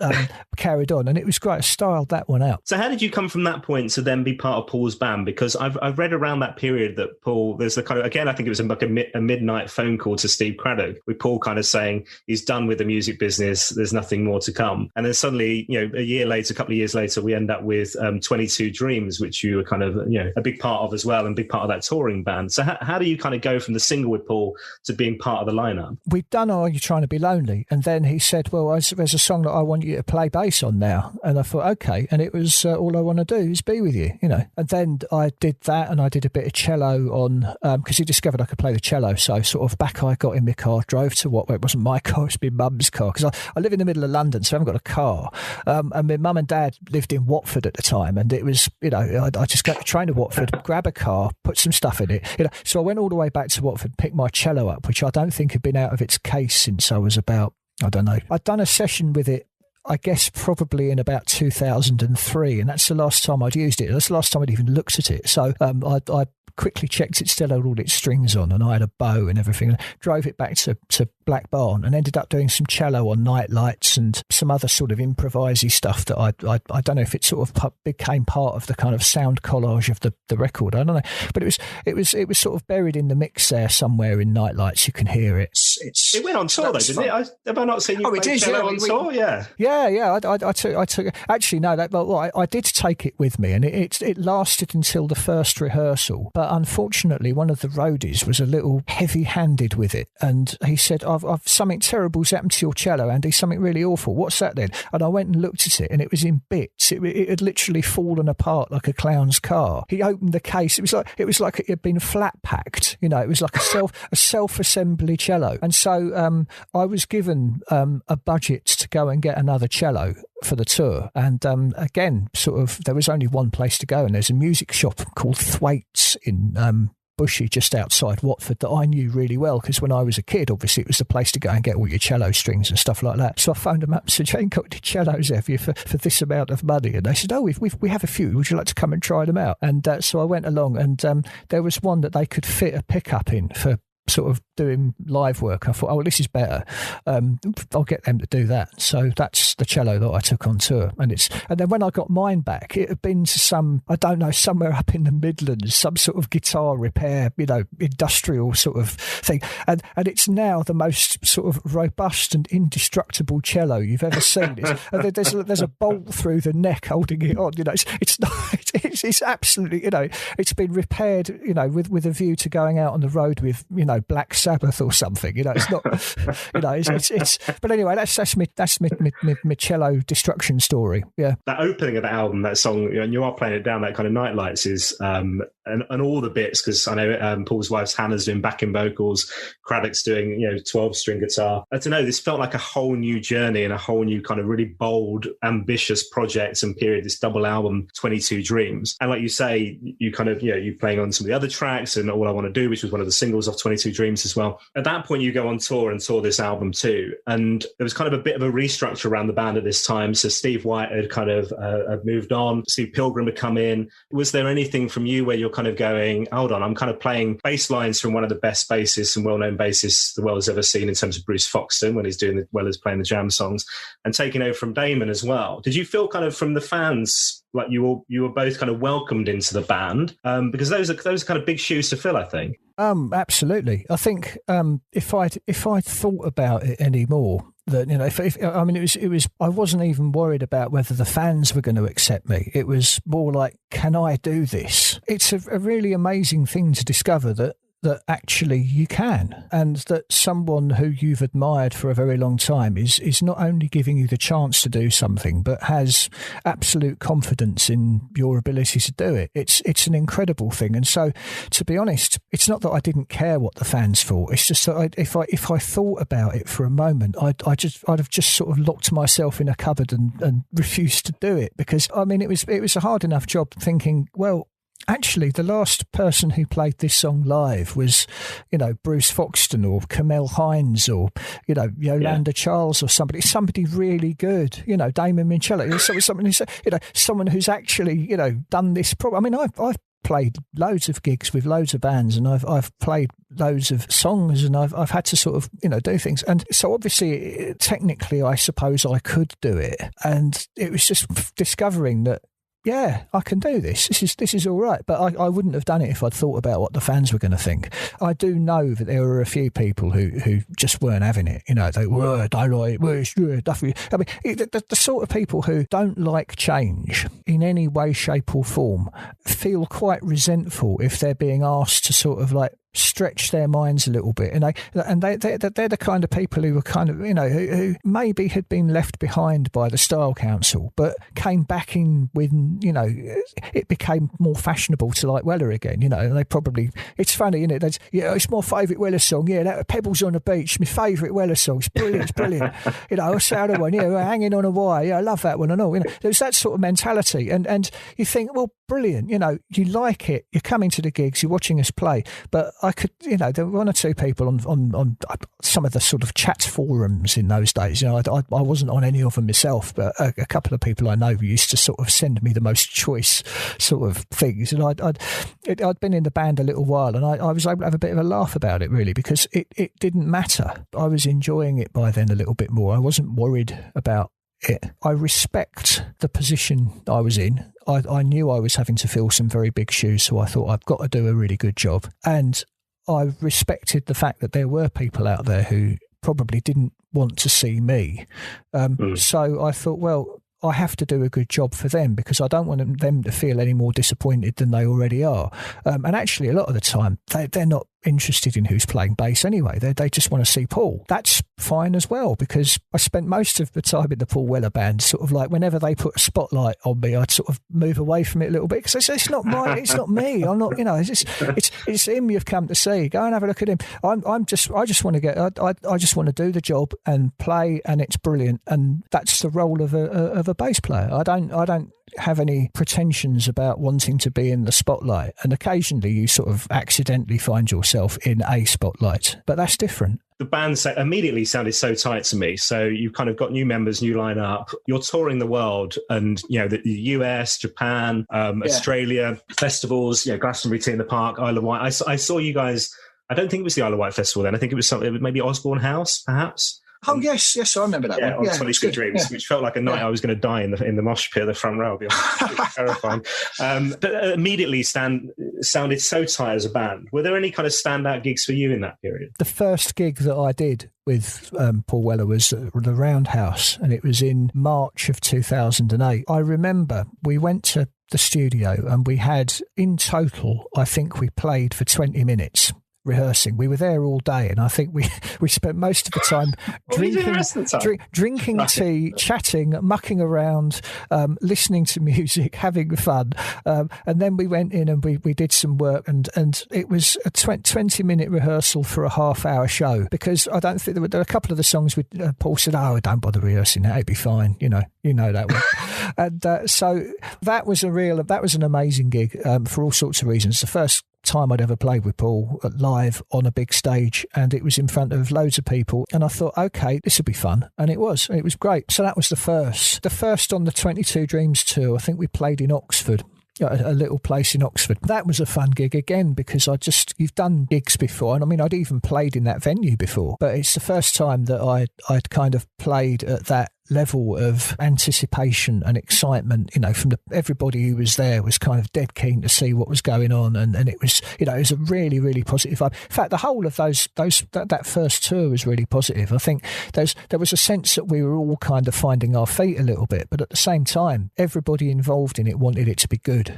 carried on, and it was great. I styled that one out.
So how did you come from that point to then be part of Paul's band? Because I've read around that period that Paul, there's the kind of, again, I think it was like a midnight phone call to Steve Craddock with Paul kind of saying he's done with the music business, there's nothing more to come. And then suddenly, a couple of years later, we end up with 22 Dreams, which you were kind of, a big part of as well, and big part of that touring band. So how do you kind of go from the single with Paul to being part of the lineup? We'd
done Are You Trying to Be Lonely? And then he said, well, there's a song that I want you to play bass on now. And I thought, okay. And it was All I Want to Do Is Be With You, And then I did that, and I did a bit of cello on, because he discovered I could play the cello. So sort of back I got in my car, drove to it wasn't my car, it's my mum's car, because I live in the middle of London, so I haven't got a car. And my mum and dad lived in Watford at the time, and it was, I just got the train to Watford, grab a car, put some stuff in it. So I went all the way back to Watford, picked my cello up, which I don't think had been out of its case since I was about, I don't know. I'd done a session with it, I guess probably in about 2003, and that's the last time I'd used it. That's the last time I'd even looked at it. So I quickly checked it still had all its strings on, and I had a bow and everything, and drove it back to Black Barn, and ended up doing some cello on Night Lights and some other sort of improvisey stuff that I don't know if it sort of became part of the kind of sound collage of the record. I don't know, but it was sort of buried in the mix there somewhere in Night Lights. You can hear it.
It went on tour though, didn't it? Have I not seen you play cello on tour?
Yeah. I took actually no. I did take it with me, and it lasted until the first rehearsal. But unfortunately, one of the roadies was a little heavy-handed with it, and he said, I've something terrible's happened to your cello, Andy, something really awful. What's that then? And I went and looked at it, and it was in bits. It had literally fallen apart like a clown's car. He opened the case. It was like it had been flat packed. You know, it was like a self-assembly cello. And so I was given a budget to go and get another cello for the tour. And again, sort of, there was only one place to go, and there's a music shop called Thwaites in Bushy, just outside Watford, that I knew really well, because when I was a kid, obviously it was the place to go and get all your cello strings and stuff like that. So I phoned them up and said, "You ain't got any cellos, have you, for this amount of money?" And they said, "Oh, we have a few. Would you like to come and try them out?" And so I went along, and there was one that they could fit a pickup in for sort of doing live work. I thought, oh, well, this is better. I'll get them to do that. So that's the cello that I took on tour. And then when I got mine back, it had been to somewhere up in the Midlands, some sort of guitar repair, industrial sort of thing. And it's now the most sort of robust and indestructible cello you've ever seen. There's a bolt through the neck holding it on. It's absolutely, it's been repaired, with a view to going out on the road with, Black Sabbath or something. It's not, it's. But anyway, that's my cello destruction story. Yeah.
That opening of the album, that song, and you are playing it down, that kind of Night Lights is, and all the bits, because I know Paul's wife's Hannah's doing backing vocals, Craddock's doing 12-string guitar. I don't know, this felt like a whole new journey and a whole new kind of really bold, ambitious project and period. This double album, 22 Dreams, and like you say, you kind of you playing on some of the other tracks and All I Want to Do, which was one of the singles off 22 Dreams as well. At that point, you go on tour and tour this album too, and there was kind of a bit of a restructure around the band at this time. So Steve White had kind of had moved on, Steve Pilgrim had come in. Was there anything from you where you're kind of going, hold on, I'm kind of playing bass lines from one of the best bassists and well-known bassists the world has ever seen in terms of Bruce Foxton, when he's doing as well as playing the jam songs, and taking over from Damon as well? Did you feel kind of from the fans like you were both kind of welcomed into the band? Because those are kind of big shoes to fill, I think.
Absolutely. I think if I'd thought about it anymore, that it was I wasn't even worried about whether the fans were going to accept me. It was more like, can I do this? It's a really amazing thing to discover that actually you can, and that someone who you've admired for a very long time is not only giving you the chance to do something, but has absolute confidence in your ability to do it. It's an incredible thing. And so, to be honest, it's not that I didn't care what the fans thought. It's just that if I thought about it for a moment, I'd have just sort of locked myself in a cupboard and refused to do it, because it was a hard enough job thinking, well, actually, the last person who played this song live was, Bruce Foxton or Camille Hines or, Yolanda Charles or somebody really good, Damon Mincello, someone who's actually, done this. I've played loads of gigs with loads of bands, and I've played loads of songs, and I've had to sort of, do things. And so obviously, technically, I suppose I could do it. And it was just discovering that, yeah, I can do this. This is all right. But I wouldn't have done it if I'd thought about what the fans were going to think. I do know that there were a few people who just weren't having it. They were, don't like it. The sort of people who don't like change in any way, shape or form feel quite resentful if they're being asked to sort of like stretch their minds a little bit, they're the kind of people who were kind of who maybe had been left behind by the Style Council, but came back in when it became more fashionable to like Weller again. They probably, it's funny, isn't it? It's my favourite Weller song. That Pebbles on the Beach, my favourite Weller song. It's brilliant. I say other one, Hanging on a Wire. I love that one and all. There's that sort of mentality, and you think, well, brilliant. You like it. You're coming to the gigs. You're watching us play, but I could, there were one or two people on some of the sort of chat forums in those days. I wasn't on any of them myself, but a couple of people I know used to sort of send me the most choice sort of things. And I'd been in the band a little while, and I was able to have a bit of a laugh about it, really, because it didn't matter. I was enjoying it by then a little bit more. I wasn't worried about it. I respect the position I was in. I knew I was having to fill some very big shoes, so I thought I've got to do a really good job. And I respected the fact that there were people out there who probably didn't want to see me. So I thought, well, I have to do a good job for them, because I don't want them to feel any more disappointed than they already are. And actually, a lot of the time, they're not interested in who's playing bass anyway. They just want to see Paul. That's fine as well, because I spent most of the time in the Paul Weller band sort of like whenever they put a spotlight on me, I'd sort of move away from it a little bit because it's not me. I'm not, it's him you've come to see. Go and have a look at him. I just want to get. I just want to do the job and play, and it's brilliant. And that's the role of a bass player. I don't have any pretensions about wanting to be in the spotlight, and occasionally you sort of accidentally find yourself in a spotlight, but that's different.
The band immediately sounded so tight to me. So you've kind of got new members, new lineup. You're touring the world, and the US, Japan, Australia, festivals, Glastonbury, Tea in the Park, Isle of Wight. I saw you guys. I don't think it was the Isle of Wight festival then. I think it was something, maybe Osborne House, perhaps.
Oh yes, I remember that one.
On 22 Dreams, which felt like a night I was going to die in the mosh pit at the front row. It was terrifying. But immediately sounded so tight as a band. Were there any kind of standout gigs for you in that period?
The first gig that I did with Paul Weller was the Roundhouse, and it was in March of 2008. I remember we went to the studio and we had, in total, I think we played for 20 minutes. Rehearsing. We were there all day, and I think we spent most of the time drinking tea, chatting, mucking around, listening to music, having fun, and then we went in and we did some work, and it was a 20-minute rehearsal for a half-hour show, because I don't think there were a couple of the songs Paul said, don't bother rehearsing that, it'd be fine, you know that one. And so that was an amazing gig for all sorts of reasons. The first time I'd ever played with Paul live on a big stage, and it was in front of loads of people, and I thought, okay, this will be fun, and it was great. So that was the first on the 22 Dreams tour. I think we played in Oxford, a little place in Oxford. That was a fun gig again, because you've done gigs before, and I mean I'd even played in that venue before, but it's the first time that I'd kind of played at that level of anticipation and excitement, from everybody who was there was kind of dead keen to see what was going on, and it was it was a really, really positive vibe. In fact, the whole of that first tour was really positive. I think there was a sense that we were all kind of finding our feet a little bit, but at the same time everybody involved in it wanted it to be good,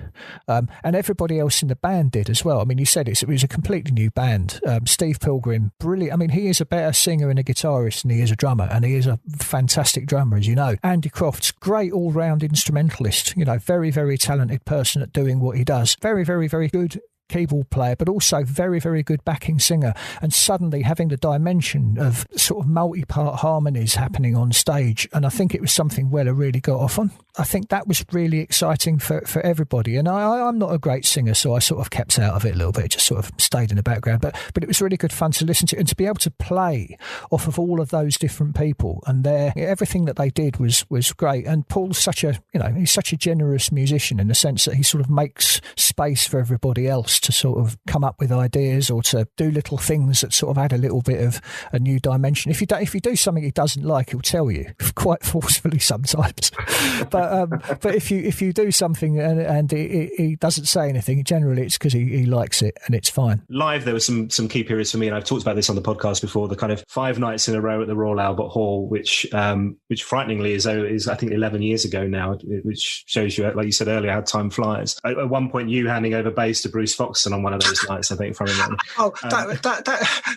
and everybody else in the band did as well. I mean, you said it was a completely new band. Steve Pilgrim, brilliant. I mean, he is a better singer and a guitarist than he is a drummer, and he is a fantastic drummer, as you know. Andy Croft's great all-round instrumentalist, very, very talented person at doing what he does. Very, very, very good keyboard player, but also very, very good backing singer, and suddenly having the dimension of sort of multi-part harmonies happening on stage, and I think it was something Weller really got off on. I think that was really exciting for everybody, and I'm not a great singer, so I sort of kept out of it a little bit, just sort of stayed in the background, but it was really good fun to listen to, and to be able to play off of all of those different people, and everything that they did was great. And Paul's he's such a generous musician, in the sense that he sort of makes space for everybody else to sort of come up with ideas, or to do little things that sort of add a little bit of a new dimension. If you do something he doesn't like, he'll tell you quite forcefully sometimes. But if you do something and he doesn't say anything, generally it's because he likes it, and it's fine.
Live, there were some key periods for me, and I've talked about this on the podcast before. The kind of 5 nights in a row at the Royal Albert Hall, which frighteningly is I think 11 years ago now, which shows you, like you said earlier, how time flies. At one point, you handing over bass to Bruce Foxton on one of those nights, I think, from him.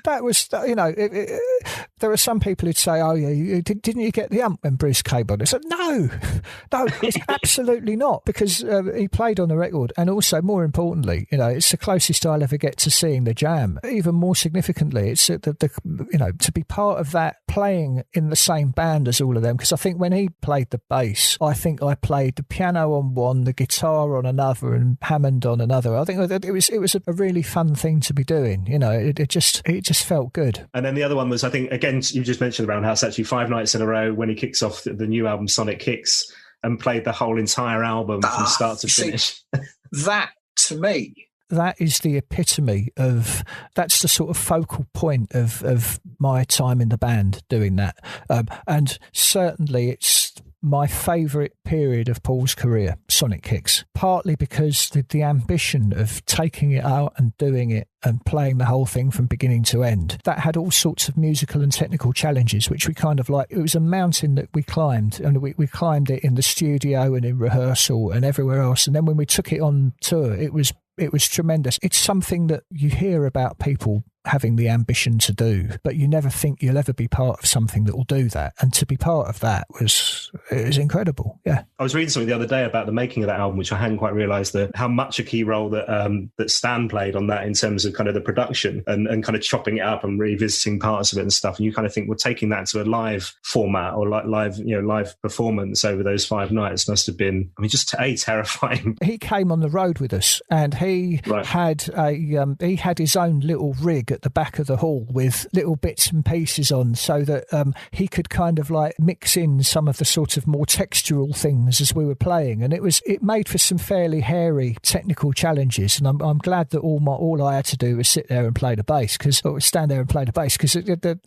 That was, there are some people who'd say, "Oh yeah, didn't you get the amp when Bruce came on?" I said, "No, it's absolutely not," because he played on the record, and also more importantly, it's the closest I'll ever get to seeing the Jam. Even more significantly, it's to be part of that, playing in the same band as all of them. Because I think when he played the bass, I think I played the piano on one, the guitar on another, and Hammond on another. I think it was a really fun thing to be doing. It just felt good.
And then the other one was, I think, again, you just mentioned the Roundhouse, actually 5 nights in a row when he kicks off the new album Sonik Kicks, and played the whole entire album from start to finish.
That, to me,
that is the epitome of, that's the sort of focal point of my time in the band, doing that. And certainly it's my favourite period of Paul's career, Sonik Kicks, partly because the ambition of taking it out and doing it and playing the whole thing from beginning to end, that had all sorts of musical and technical challenges, which we kind of it was a mountain that we climbed, and we climbed it in the studio and in rehearsal and everywhere else. And then when we took it on tour, it was it was tremendous. It's something that you hear about people having the ambition to do, but you never think you'll ever be part of something that will do that. And to be part of that was incredible. Yeah.
I was reading something the other day about the making of that album, which I hadn't quite realised how much a key role that Stan played on that in terms of kind of the production and kind of chopping it up and revisiting parts of it and stuff. And you kind of think, well, taking that to a live format or live performance over those 5 nights must have been, I mean, just terrifying.
He came on the road with us, and he had he had his own little rig at the back of the hall with little bits and pieces on, so that he could kind of like mix in some of the sort of more textural things as we were playing, and it made for some fairly hairy technical challenges. And I'm glad that all I had to do was sit there and play the bass, stand there and play the bass, because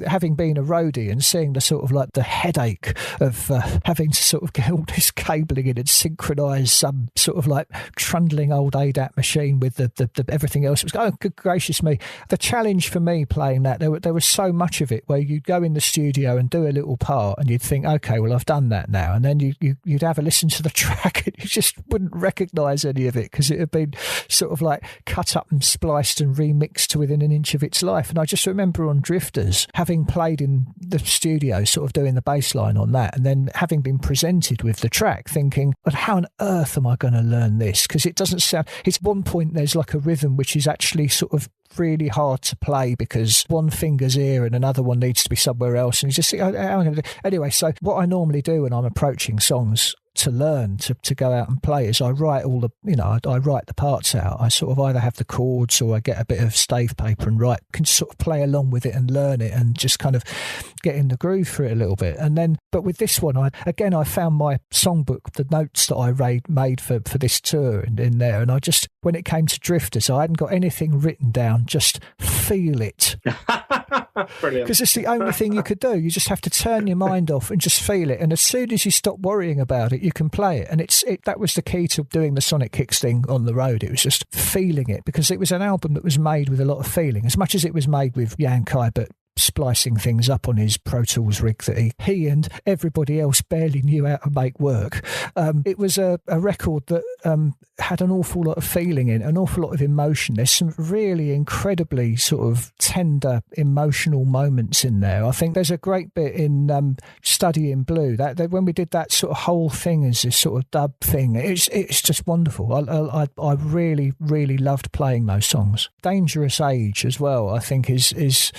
having been a roadie and seeing the sort of like the headache of having to sort of get all this cabling in and synchronise some sort of like trundling old ADAT machine with the everything else. It was, oh, good gracious me. The challenge for me playing that, there was so much of it where you'd go in the studio and do a little part and you'd think, okay, well, I've done that now. And then you'd have a listen to the track and you just wouldn't recognise any of it because it had been sort of like cut up and spliced and remixed to within an inch of its life. And I just remember on Drifters, having played in the studio, sort of doing the bass line on that, and then having been presented with the track, thinking, but how on earth am I going to learn this? Because it doesn't sound... It's one point there's like a rhythm which is actually sort of really hard to play because one finger's here and another one needs to be somewhere else, and you just think, oh, how am I going to do? Anyway, so what I normally do when I'm approaching songs to learn to go out and play is I write all the, I write the parts out. I sort of either have the chords or I get a bit of stave paper and can sort of play along with it and learn it and just kind of get in the groove for it a little bit. And then, but with this one, I found my songbook, the notes that I made for this tour in there. And I just, when it came to Drifters, I hadn't got anything written down, just feel it.
Brilliant.
Because it's the only thing you could do. You just have to turn your mind off and just feel it. And as soon as you stop worrying about it, you can play it. And that was the key to doing the Sonik Kicks thing on the road. It was just feeling it, because it was an album that was made with a lot of feeling, as much as it was made with Jan Kuipert splicing things up on his Pro Tools rig that he and everybody else barely knew how to make work. It was a record that had an awful lot of feeling in, an awful lot of emotion. There's some really incredibly sort of tender emotional moments in there. I think there's a great bit in Study in Blue that when we did that sort of whole thing as this sort of dub thing, it's just wonderful. I really, really loved playing those songs. Dangerous Age as well, I think is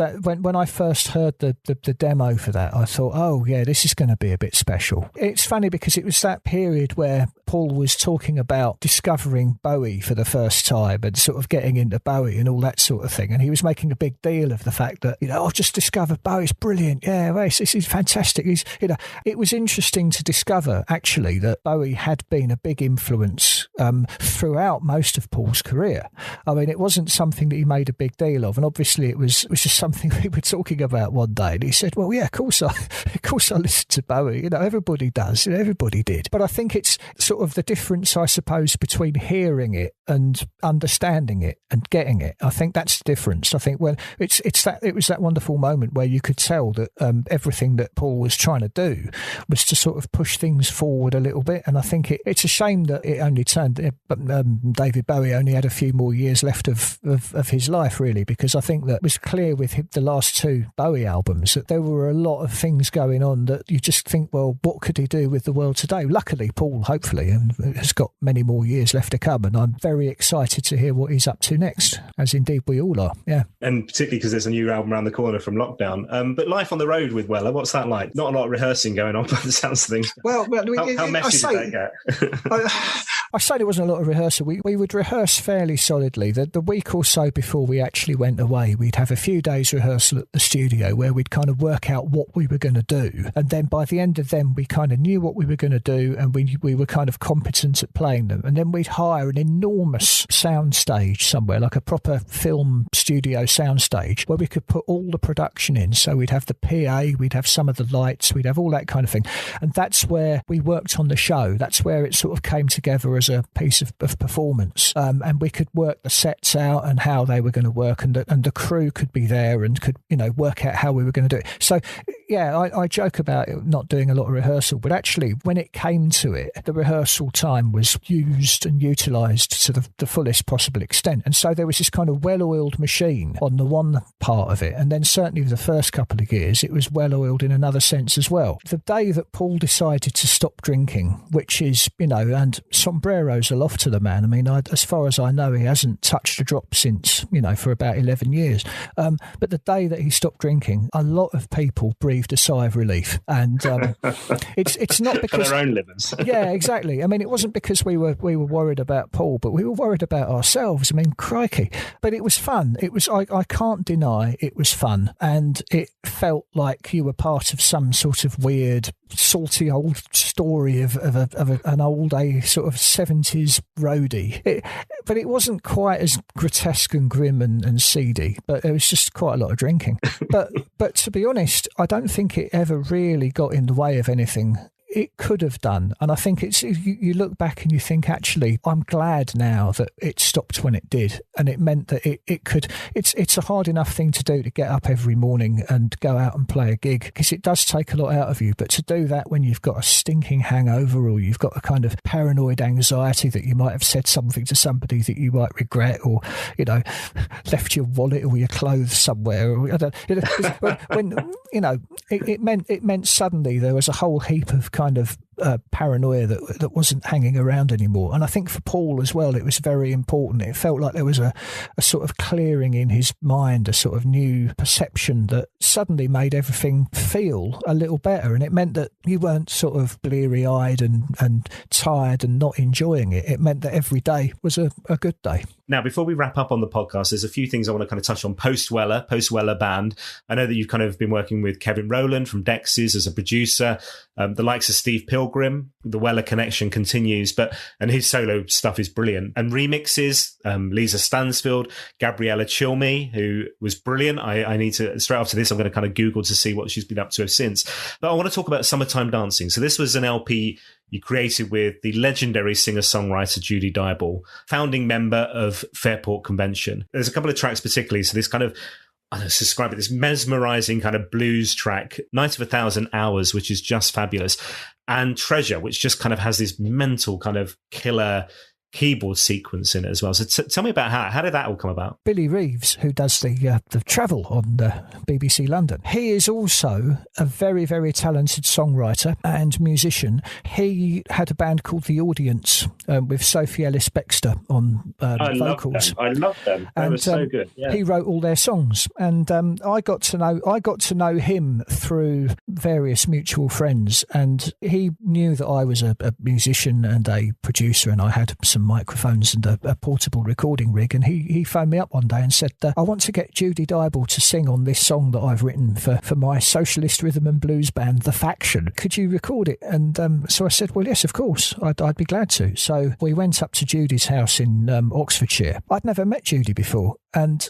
that when I first heard the demo for that, I thought, oh yeah, this is going to be a bit special. It's funny because it was that period where Paul was talking about discovering Bowie for the first time and sort of getting into Bowie and all that sort of thing, and he was making a big deal of the fact that I've just discovered Bowie, it's brilliant, yeah, this is fantastic. It was interesting to discover actually that Bowie had been a big influence throughout most of Paul's career. I mean, it wasn't something that he made a big deal of, and obviously it was just something we were talking about one day, and he said, well, yeah, of course I listened to Bowie, everybody does, everybody did. But I think it's sort of the difference, I suppose, between hearing it and understanding it and getting it. I think that's the difference. I think when it was that wonderful moment where you could tell that everything that Paul was trying to do was to sort of push things forward a little bit. And I think it's a shame that it only turned, David Bowie only had a few more years left of his life, really, because I think that it was clear with the last 2 Bowie albums that there were a lot of things going on that you just think, well, what could he do with the world today? Luckily, Paul, hopefully, has got many more years left to come, and I'm very excited to hear what he's up to next, as indeed we all are. Yeah, and
particularly because there's a new album around the corner from lockdown. But life on the road with Weller, what's that like? Not a lot of rehearsing going on, by the sounds of things.
Well,
how messy did that get?
I say there wasn't a lot of rehearsal. We would rehearse fairly solidly. The week or so before we actually went away, we'd have a few days rehearsal at the studio where we'd kind of work out what we were going to do, and then by the end of them we kind of knew what we were going to do, and we were kind of competent at playing them. And then we'd hire an enormous sound stage somewhere, like a proper film studio sound stage, where we could put all the production in. So we'd have the PA, we'd have some of the lights, we'd have all that kind of thing, and that's where we worked on the show. That's where it sort of came together as a piece of performance, and we could work the sets out and how they were going to work, and the crew could be there and could work out how we were going to do it. So I joke about it not doing a lot of rehearsal, but actually when it came to it, the rehearsal time was used and utilised to the fullest possible extent. And so there was this kind of well-oiled machine on the one part of it. And then certainly the first couple of years, it was well-oiled in another sense as well. The day that Paul decided to stop drinking, which is, and sombreros aloft to the man. I mean, as far as I know, he hasn't touched a drop since, for about 11 years. But the day that he stopped drinking, a lot of people breathed a sigh of relief. And it's not because...
For their own livers.
Yeah, exactly. I mean, it wasn't because we were worried about Paul, but we were worried about ourselves. I mean, crikey. But it was fun. It was, I can't deny it was fun. And it felt like you were part of some sort of weird, salty old story of an old sort of 70s roadie. But it wasn't quite as grotesque and grim and seedy, but there was just quite a lot of drinking. But to be honest, I don't think it ever really got in the way of anything it could have done. And I think you look back and you think, actually, I'm glad now that it stopped when it did. And it meant that it's a hard enough thing to do to get up every morning and go out and play a gig, because it does take a lot out of you. But to do that when you've got a stinking hangover, or you've got a kind of paranoid anxiety that you might have said something to somebody that you might regret, or, left your wallet or your clothes somewhere. Or, it meant suddenly there was a whole heap of kind of paranoia that wasn't hanging around anymore. And I think for Paul as well, it was very important. It felt like there was a sort of clearing in his mind, a sort of new perception that suddenly made everything feel a little better. And it meant that you weren't sort of bleary-eyed and tired and not enjoying it. It meant that every day was a good day.
Now, before we wrap up on the podcast, there's a few things I want to kind of touch on post-Weller band. I know that you've kind of been working with Kevin Rowland from Dexys as a producer, the likes of Steve Pilgrim. The Weller connection continues, and his solo stuff is brilliant. And remixes, Lisa Stansfield, Gabriella Chilmi, who was brilliant. I need to, straight after this, I'm going to kind of Google to see what she's been up to since. But I want to talk about Summertime Dancing. So this was an LP you created with the legendary singer-songwriter Judy Dyble, founding member of Fairport Convention. There's a couple of tracks particularly, so this kind of, I don't know, describe it, this mesmerizing kind of blues track, Night of 1,000 Hours, which is just fabulous, and Treasure, which just kind of has this mental kind of killer keyboard sequence in it as well. So tell me about how did that all come about?
Billy Reeves, who does the travel on BBC London, he is also a very, very talented songwriter and musician. He had a band called The Audience with Sophie Ellis-Bextor on vocals.
I love them. They were so good. Yeah.
He wrote all their songs, and I got to know him through various mutual friends, and he knew that I was a musician and a producer, and I had some microphones and a portable recording rig, and he phoned me up one day and said, I want to get Judy Dyble to sing on this song that I've written for my socialist rhythm and blues band, The Faction. Could you record it? And so I said, well, yes, of course, I'd be glad to. So we went up to Judy's house in Oxfordshire. I'd never met Judy before, and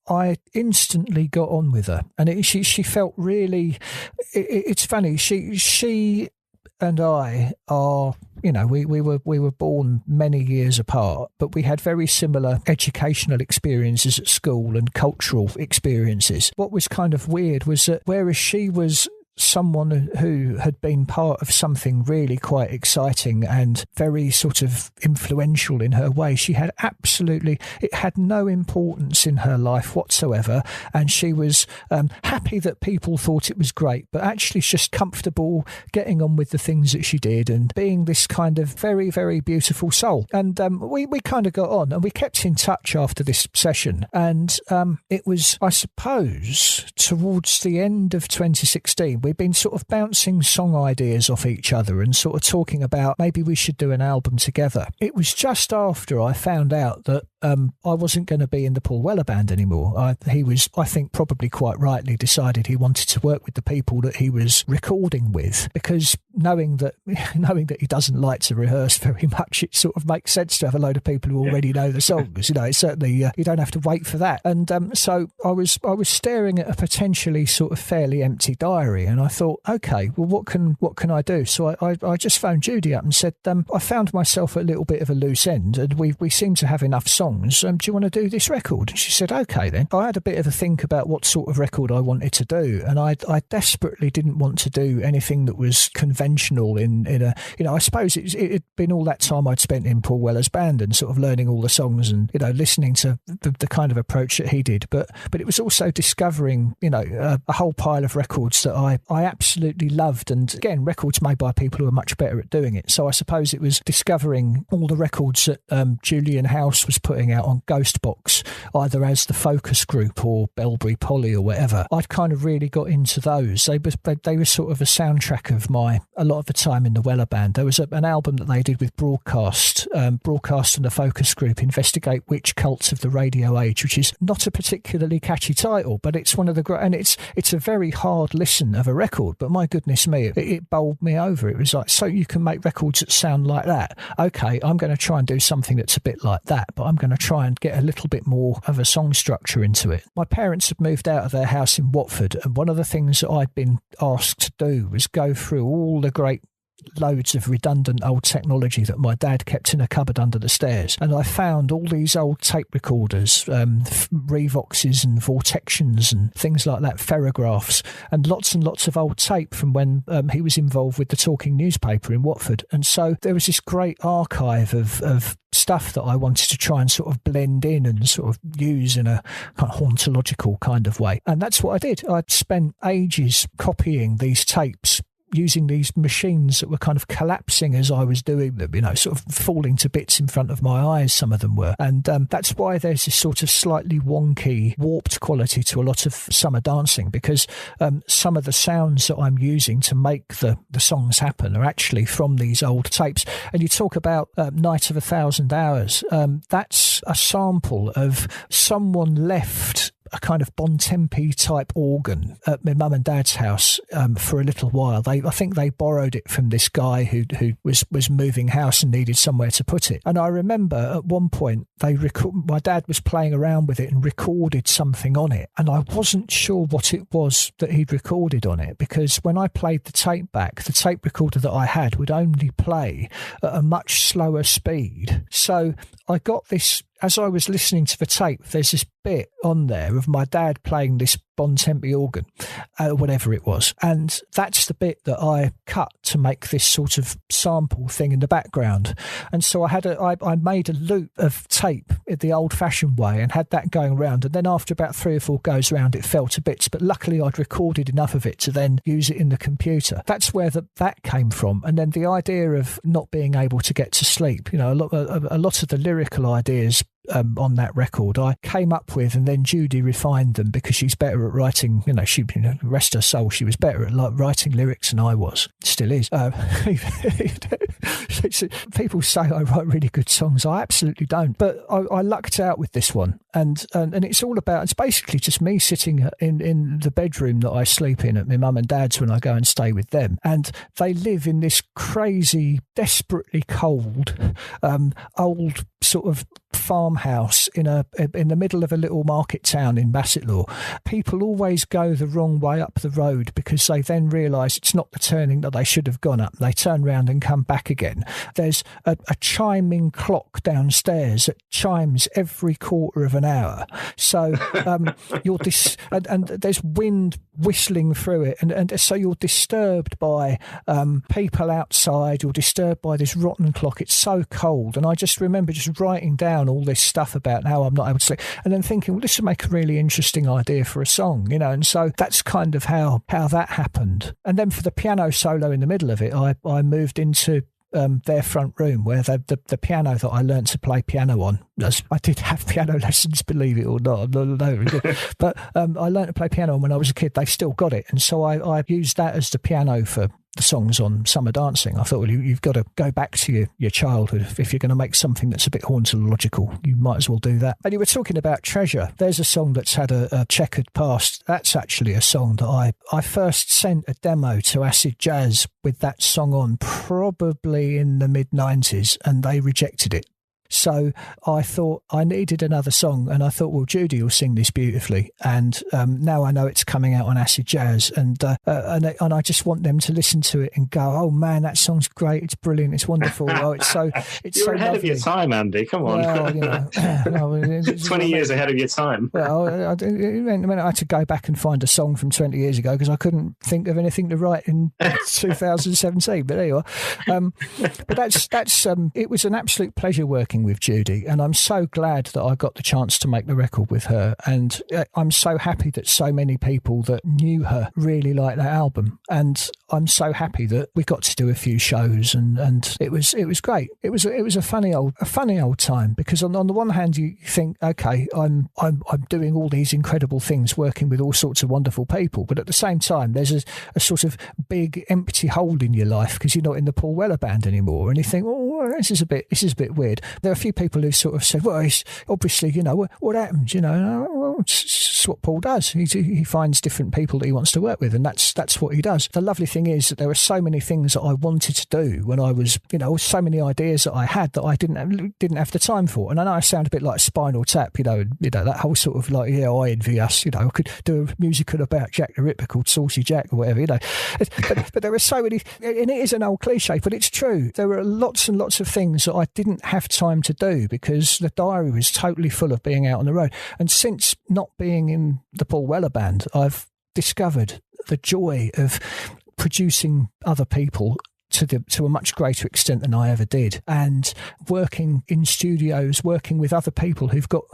I instantly got on with her, and she felt really, it's funny, she and I are, we were born many years apart, but we had very similar educational experiences at school and cultural experiences. What was kind of weird was that whereas she was someone who had been part of something really quite exciting and very sort of influential in her way, she had it had no importance in her life whatsoever, and she was happy that people thought it was great, but actually just comfortable getting on with the things that she did and being this kind of very, very beautiful soul. And we kind of got on, and we kept in touch after this session, and it was, I suppose, towards the end of 2016, we'd been sort of bouncing song ideas off each other and sort of talking about maybe we should do an album together. It was just after I found out that I wasn't going to be in the Paul Weller band anymore. He was, I think, probably quite rightly decided he wanted to work with the people that he was recording with, because knowing that he doesn't like to rehearse very much, it sort of makes sense to have a load of people who already know the songs. It's certainly you don't have to wait for that. And so I was staring at a potentially sort of fairly empty diary, and I thought, okay, well, what can I do? So I just phoned Judy up and said, I found myself at a little bit of a loose end, and we seem to have enough songs songs. Do you want to do this record? And she said, okay then. I had a bit of a think about what sort of record I wanted to do, and I desperately didn't want to do anything that was conventional in a, I suppose it had been all that time I'd spent in Paul Weller's band and sort of learning all the songs and, listening to the kind of approach that he did. But it was also discovering, a whole pile of records that I absolutely loved. And again, records made by people who are much better at doing it. So I suppose it was discovering all the records that Julian House was putting out on Ghostbox, either as the Focus Group or Belbury Polly or whatever. I'd kind of really got into those. They were sort of a soundtrack of a lot of the time in the Weller band. There was an album that they did with Broadcast and the Focus Group, Investigate Witch Cults of the Radio Age, which is not a particularly catchy title, but it's one of the great, and it's a very hard listen of a record, but my goodness me, it bowled me over. It was like, so you can make records that sound like that. Okay, I'm going to try and do something that's a bit like that, but I'm going to try and get a little bit more of a song structure into it. My parents had moved out of their house in Watford, and one of the things that I'd been asked to do was go through all the great loads of redundant old technology that my dad kept in a cupboard under the stairs, and I found all these old tape recorders, Revoxes and Vortexians and things like that, Ferrographs, and lots of old tape from when he was involved with the Talking newspaper in Watford. And so there was this great archive of stuff that I wanted to try and sort of blend in and sort of use in a kind of hauntological kind of way, and that's what I did. I'd spent ages copying these tapes, using these machines that were kind of collapsing as I was doing them, sort of falling to bits in front of my eyes, some of them were. And that's why there's this sort of slightly wonky, warped quality to a lot of Summer Dancing, because some of the sounds that I'm using to make the songs happen are actually from these old tapes. And you talk about Night of 1,000 Hours. That's a sample of someone left a kind of Bontempi type organ at my mum and dad's house for a little while. I think they borrowed it from this guy who was moving house and needed somewhere to put it. And I remember at one point my dad was playing around with it and recorded something on it, and I wasn't sure what it was that he'd recorded on it, because when I played the tape back, the tape recorder that I had would only play at a much slower speed. So I got this, as I was listening to the tape, there's this bit on there of my dad playing this Bontempi organ, whatever it was. And that's the bit that I cut to make this sort of sample thing in the background. And so I made a loop of tape the old-fashioned way and had that going around. And then after about 3 or 4 goes around, it fell to bits. But luckily, I'd recorded enough of it to then use it in the computer. That's where that came from. And then the idea of not being able to get to sleep, a lot of the lyrical ideas on that record I came up with, and then Judy refined them because she's better at writing. Rest her soul, she was better at writing lyrics than I was. Still is. People say I write really good songs. I absolutely don't. But I lucked out with this one, and it's all about. It's basically just me sitting in the bedroom that I sleep in at my mum and dad's when I go and stay with them, and they live in this crazy, desperately cold, old sort of farmhouse in the middle of a little market town in Bassetlaw. People always go the wrong way up the road because they then realise it's not the turning that they should have gone up. They turn round and come back again. There's a chiming clock downstairs that chimes every quarter of an hour. So and there's wind whistling through it, and so you're disturbed by people outside. You're disturbed by this rotten clock. It's so cold, and I just remember just writing down all this stuff about how I'm not able to sleep, and then thinking, well, this would make a really interesting idea for a song, and so that's kind of how that happened. And then for the piano solo in the middle of it, I moved into their front room where the piano that I learnt to play piano on. I did have piano lessons, believe it or not. But I learnt to play piano on when I was a kid. They still got it, and so I used that as the piano for the songs on Summer Dancing. I thought, well, you've got to go back to your childhood. If you're going to make something that's a bit hauntological, you might as well do that. And you were talking about Treasure. There's a song that's had a checkered past. That's actually a song that I first sent a demo to Acid Jazz with that song on, probably in the mid-90s, and they rejected it. So I thought I needed another song, and I thought, well, Judy will sing this beautifully. And now I know it's coming out on Acid Jazz, and I just want them to listen to it and go, oh man, that song's great, it's brilliant, it's wonderful. Oh, it's
You're
so
ahead
lovely.
of your time, Andy. Come on.
Well,
20 years ahead of your time.
Well, I had to go back and find a song from 20 years ago because I couldn't think of anything to write in 2017. But there you are. But that's it was an absolute pleasure working with Judy, and I'm so glad that I got the chance to make the record with her. And I'm so happy that so many people that knew her really liked that album. And I'm so happy that we got to do a few shows, and it was great. It was a funny old time, because on the one hand you think, okay, I'm doing all these incredible things, working with all sorts of wonderful people, but at the same time there's a sort of big empty hole in your life because you're not in the Paul Weller band anymore, and you think, oh, this is a bit weird. There are a few people who sort of said, well, it's obviously, what happens, well, it's what Paul does. He finds different people that he wants to work with, and that's what he does. The lovely thing is that there are so many things that I wanted to do when I was, so many ideas that I had that I didn't have the time for. And I know I sound a bit like Spinal Tap, that whole sort of like, I envy us, I could do a musical about Jack the Ripper called Saucy Jack or whatever, But there are so many, and it is an old cliche, but it's true. There were lots and lots of things that I didn't have time to do because the diary was totally full of being out on the road. And since not being in the Paul Weller band, I've discovered the joy of producing other people to a much greater extent than I ever did, and working in studios, working with other people who've got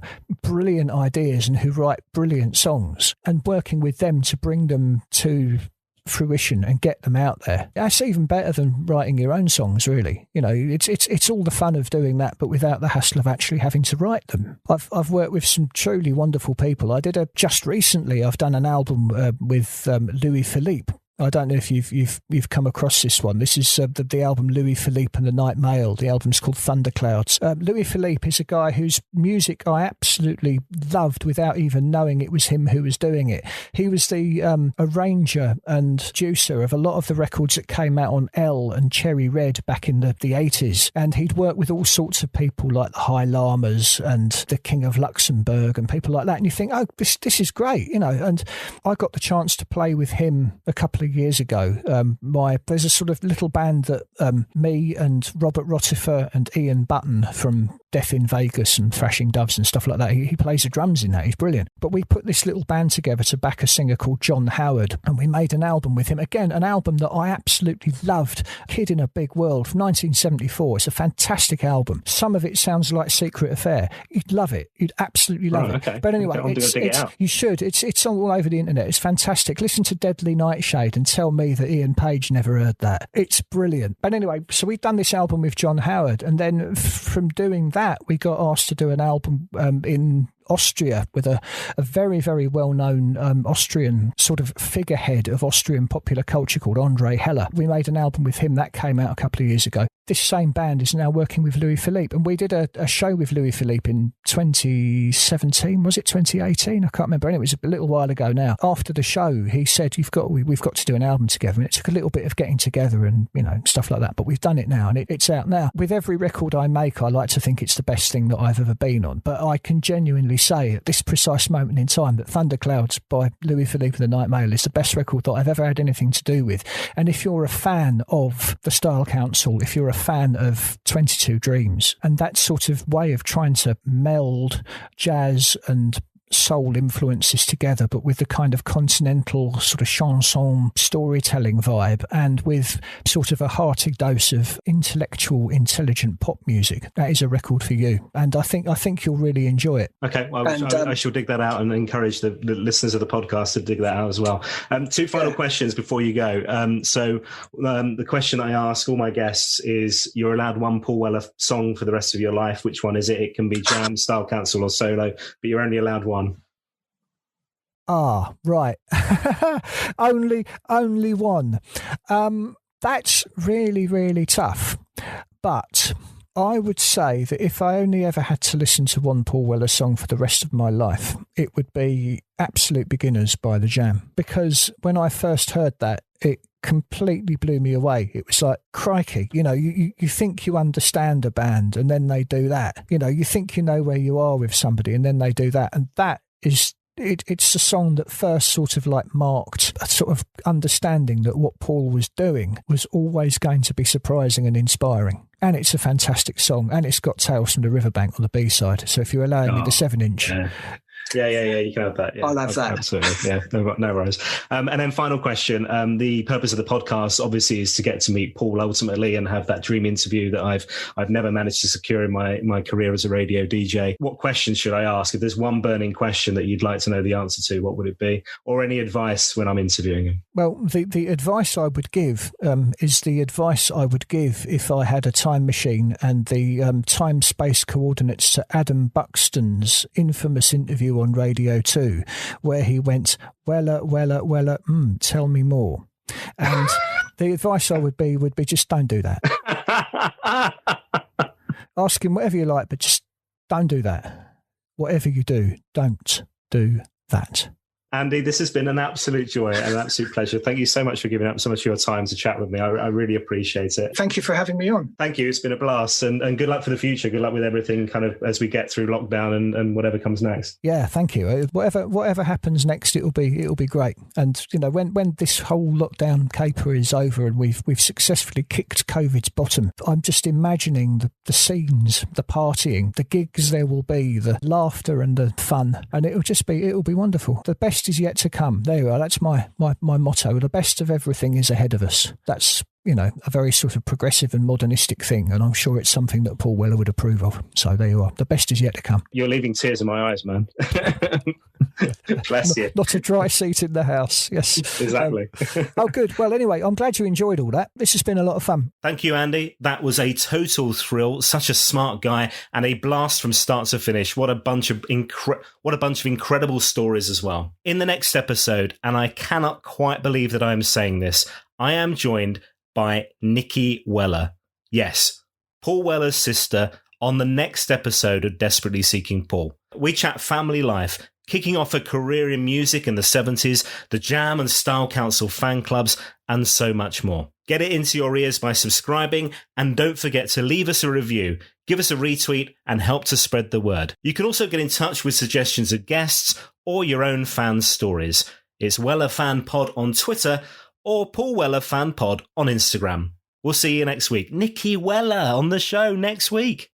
brilliant ideas and who write brilliant songs, and working with them to bring them to fruition and get them out there. That's even better than writing your own songs, really. It's all the fun of doing that, but without the hassle of actually having to write them. I've worked with some truly wonderful people. I've done an album with Louis Philippe. I don't know if you've come across this one. This is the album Louis Philippe and the Night Mail. The album's called Thunderclouds. Louis Philippe is a guy whose music I absolutely loved without even knowing it was him who was doing it. He was the arranger and producer of a lot of the records that came out on L and Cherry Red back in the 80s. And he'd worked with all sorts of people like the High Llamas and the King of Luxembourg and people like that. And you think, oh, this is great, And I got the chance to play with him a couple of years ago. There's a sort of little band that me and Robert Rotifer and Ian Button from Death in Vegas and Thrashing Doves and stuff like that. He plays the drums in that. He's brilliant. But we put this little band together to back a singer called John Howard, and we made an album with him. Again, an album that I absolutely loved. Kid in a Big World from 1974. It's a fantastic album. Some of it sounds like Secret Affair. You'd love it. You'd absolutely love it.
Okay.
But anyway, you should. It's all over the internet. It's fantastic. Listen to Deadly Nightshade and tell me that Ian Page never heard that. It's brilliant. But anyway, so we've done this album with John Howard, and then from doing that, we got asked to do an album in Austria with a very, very well-known Austrian sort of figurehead of Austrian popular culture called Andre Heller. We made an album with him that came out a couple of years ago. This same band is now working with Louis Philippe, and we did a show with Louis Philippe in 2017. Was it 2018? I can't remember. And it was a little while ago now. After the show, he said, we've got to do an album together, and it took a little bit of getting together and stuff like that. But we've done it now, and it's out now. With every record I make, I like to think it's the best thing that I've ever been on. But I can genuinely say at this precise moment in time that Thunderclouds by Louis Philippe and the Night Mail is the best record that I've ever had anything to do with. And if you're a fan of the Style Council, if you're a fan of 22 Dreams and that sort of way of trying to meld jazz and soul influences together, but with the kind of continental sort of chanson storytelling vibe, and with sort of a hearty dose of intellectual, intelligent pop music, that is a record for you. And I think you'll really enjoy it.
Okay, well, I shall dig that out and encourage the listeners of the podcast to dig that out as well. Two final questions before you go. The question I ask all my guests is, you're allowed one Paul Weller song for the rest of your life. Which one is it? It can be jam, Style Council or solo, but you're only allowed one.
Ah, right. only one. That's really, really tough. But I would say that if I only ever had to listen to one Paul Weller song for the rest of my life, it would be Absolute Beginners by The Jam. Because when I first heard that, it completely blew me away. It was like, crikey, you think you understand a band and then they do that. You think you know where you are with somebody and then they do that. And that is... It's a song that first sort of like marked a sort of understanding that what Paul was doing was always going to be surprising and inspiring. And it's a fantastic song, and it's got Tales from the Riverbank on the B-side. So if you're allowing me the 7-inch...
Yeah, you can have that. Yeah,
I'll have that.
Absolutely. Yeah, no worries. And then final question. The purpose of the podcast obviously is to get to meet Paul ultimately and have that dream interview that I've never managed to secure in my career as a radio DJ. What question should I ask? If there's one burning question that you'd like to know the answer to, what would it be? Or any advice when I'm interviewing him? Well,
the advice I would give is the advice I would give if I had a time machine and the time-space coordinates to Adam Buxton's infamous interview on Radio 2, where he went, Weller, tell me more. And the advice I would be just don't do that. Ask him whatever you like, but just don't do that. Whatever you do, don't do that.
Andy, this has been an absolute joy and an absolute pleasure. Thank you so much for giving up so much of your time to chat with me. I really appreciate it.
Thank you for having me on.
Thank you. It's been a blast, and good luck for the future. Good luck with everything kind of as we get through lockdown and whatever comes next.
Yeah, thank you. Whatever happens next, it'll be great. And when this whole lockdown caper is over and we've successfully kicked COVID's bottom, I'm just imagining the scenes, the partying, the gigs there will be, the laughter and the fun, and it'll be wonderful. The best is yet to come. There you are. That's my motto. The best of everything is ahead of us. That's a very sort of progressive and modernistic thing, and I'm sure it's something that Paul Weller would approve of. So there you are. The best is yet to come.
You're leaving tears in my eyes, man. Bless you.
Not a dry seat in the house. Yes.
Exactly.
Oh, good. Well, anyway, I'm glad you enjoyed all that. This has been a lot of fun.
Thank you, Andy. That was a total thrill. Such a smart guy and a blast from start to finish. What a bunch of incredible stories as well. In the next episode, and I cannot quite believe that I am saying this, I am joined by Nikki Weller. Yes, Paul Weller's sister, on the next episode of Desperately Seeking Paul. We chat family life, kicking off a career in music in the 70s, the Jam and Style Council fan clubs, and so much more. Get it into your ears by subscribing, and don't forget to leave us a review, give us a retweet, and help to spread the word. You can also get in touch with suggestions of guests or your own fan stories. It's Weller Fan Pod on Twitter or Paul Weller Fan Pod on Instagram. We'll see you next week. Nikki Weller on the show next week.